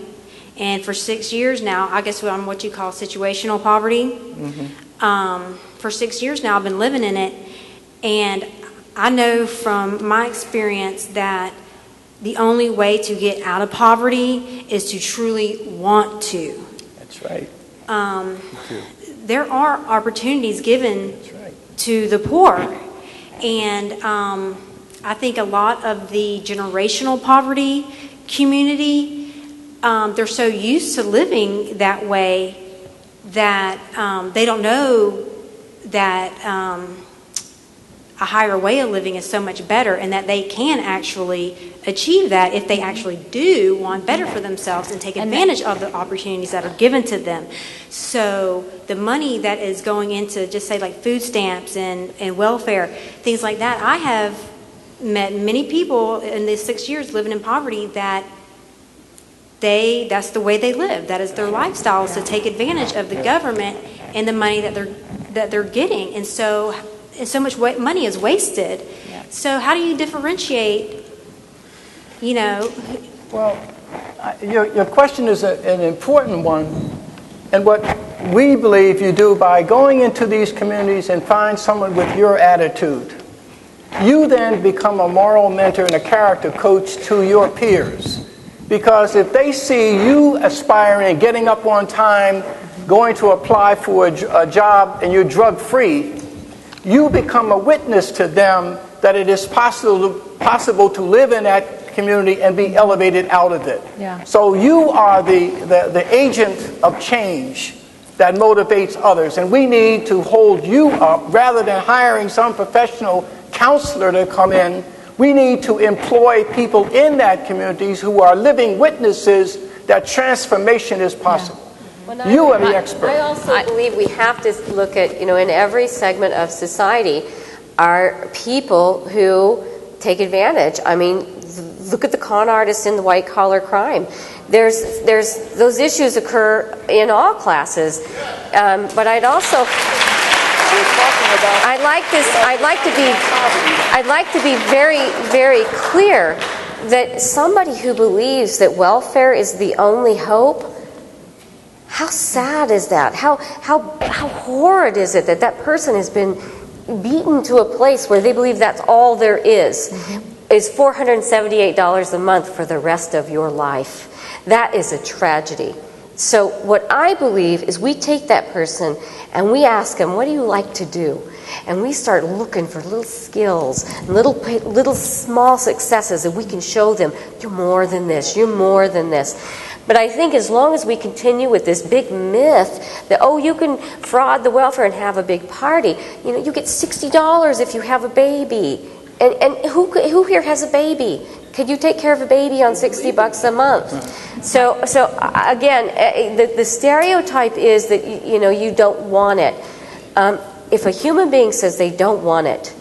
Speaker 3: and for 6 years now, I guess I'm what you call situational poverty. For 6 years now, I've been living in it, and I know from my experience that the only way to get out of poverty is to truly want to.
Speaker 13: That's right.
Speaker 3: There are opportunities given to the poor, and I think a lot of the generational poverty community, they're so used to living that way that they don't know that a higher way of living is so much better, and that they can actually achieve that if they actually do want better for themselves and take advantage of the opportunities that are given to them. So the money that is going into, just say, like food stamps and welfare, things like that, I have met many people in these 6 years living in poverty that's the way they live. That is their lifestyle, is to take advantage of the government and the money that they're getting. And so much money is wasted. So how do you differentiate,
Speaker 13: Well, your question is an important one, and what we believe you do by going into these communities and find someone with your attitude, you then become a moral mentor and a character coach to your peers. Because if they see you aspiring and getting up on time, going to apply for a job, and you're drug-free, you become a witness to them that it is possible to live in that community and be elevated out of it.
Speaker 21: Yeah.
Speaker 13: So you are the agent of change that motivates others. And we need to hold you up rather than hiring some professional counselor to come in. We need to employ people in that communities who are living witnesses that transformation is possible.
Speaker 11: Well,
Speaker 13: you are the expert.
Speaker 11: I also believe we have to look at, in every segment of society are people who take advantage. I mean, look at the con artists in the white-collar crime. There's those issues occur in all classes. But I'd also... I'd like to be very, very clear that somebody who believes that welfare is the only hope, how sad is that? How horrid is it that person has been beaten to a place where they believe that's all there is $478 a month for the rest of your life. That is a tragedy. So what I believe is we take that person and we ask them, what do you like to do? And we start looking for little skills, little small successes that we can show them, you're more than this, you're more than this. But I think as long as we continue with this big myth that, oh, you can fraud the welfare and have a big party, you know, you get $60 if you have a baby. And who here has a baby? Could you take care of a baby on $60 a month? So again, the stereotype is that, you know, you don't want it. If a human being says they don't want it,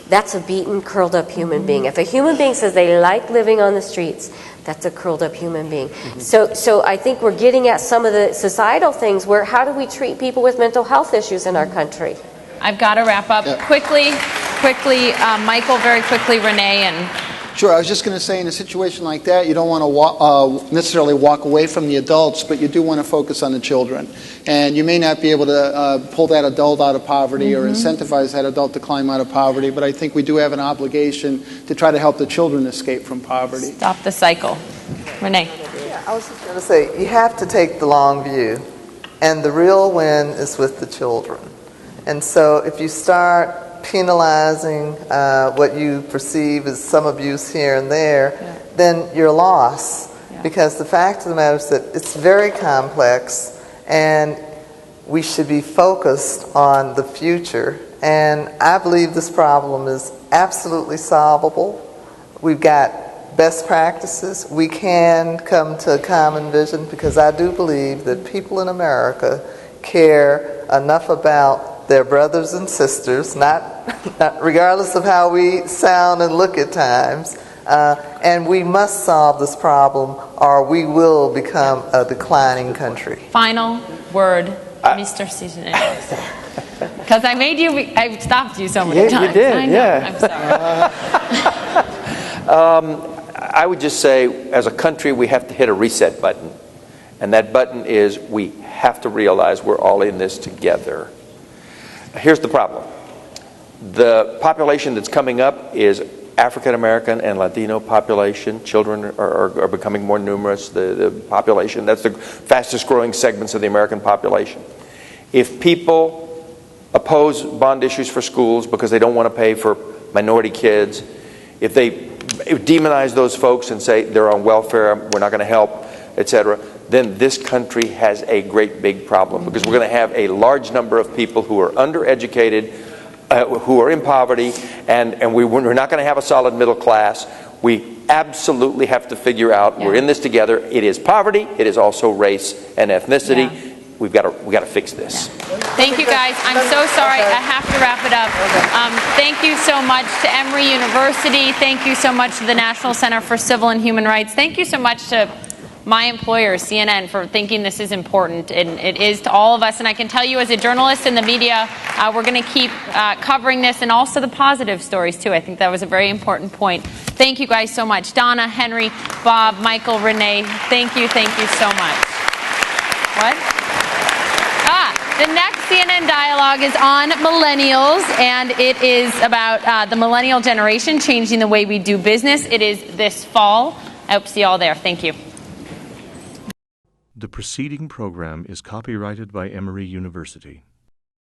Speaker 11: that's a beaten, curled up human being. If a human being says they like living on the streets, that's a curled up human being. So I think we're getting at some of the societal things where how do we treat people with mental health issues in our country?
Speaker 10: I've got to wrap up quickly, Michael, very quickly, Renee, and
Speaker 14: Sure. I was just going to say, in a situation like that, you don't want to necessarily walk away from the adults, but you do want to focus on the children. And you may not be able to pull that adult out of poverty or incentivize that adult to climb out of poverty, but I think we do have an obligation to try to help the children escape from poverty.
Speaker 10: Stop the cycle. Renee.
Speaker 15: Yeah, I was just going to say, you have to take the long view, and the real win is with the children. And so if you start penalizing what you perceive as some abuse here and there, then you're lost. Because the fact of the matter is that it's very complex, and we should be focused on the future. And I believe this problem is absolutely solvable. We've got best practices. We can come to a common vision, because I do believe that people in America care enough about their brothers and sisters, not regardless of how we sound and look at times, and we must solve this problem, or we will become a declining country.
Speaker 10: Final word, Mr. Cisneros. Because I stopped you so many times.
Speaker 12: You did,
Speaker 10: I know.
Speaker 12: I'm sorry. I would just say, as a country, we have to hit a reset button. And that button is, we have to realize we're all in this together. Here's the problem. The population that's coming up is African American and Latino population. Children are becoming more numerous. The population, that's the fastest growing segments of the American population. If people oppose bond issues for schools because they don't want to pay for minority kids, if they demonize those folks and say they're on welfare, we're not going to help, etc., then this country has a great big problem, because we're going to have a large number of people who are undereducated, who are in poverty, and we're not going to have a solid middle class. We absolutely have to figure out, we're in this together. It is poverty, it is also race and ethnicity. We've got to fix this.
Speaker 10: Thank you, guys. I'm so sorry. I have to wrap it up. Thank you so much to Emory University. Thank you so much to the National Center for Civil and Human Rights. Thank you so much to my employer, CNN, for thinking this is important, and it is to all of us. And I can tell you, as a journalist in the media, we're going to keep covering this, and also the positive stories, too. I think that was a very important point. Thank you guys so much. Donna, Henry, Bob, Michael, Renee, thank you so much. What? The next CNN Dialogue is on millennials, and it is about the millennial generation changing the way we do business. It is this fall. I hope to see you all there. Thank you.
Speaker 1: The preceding program is copyrighted by Emory University.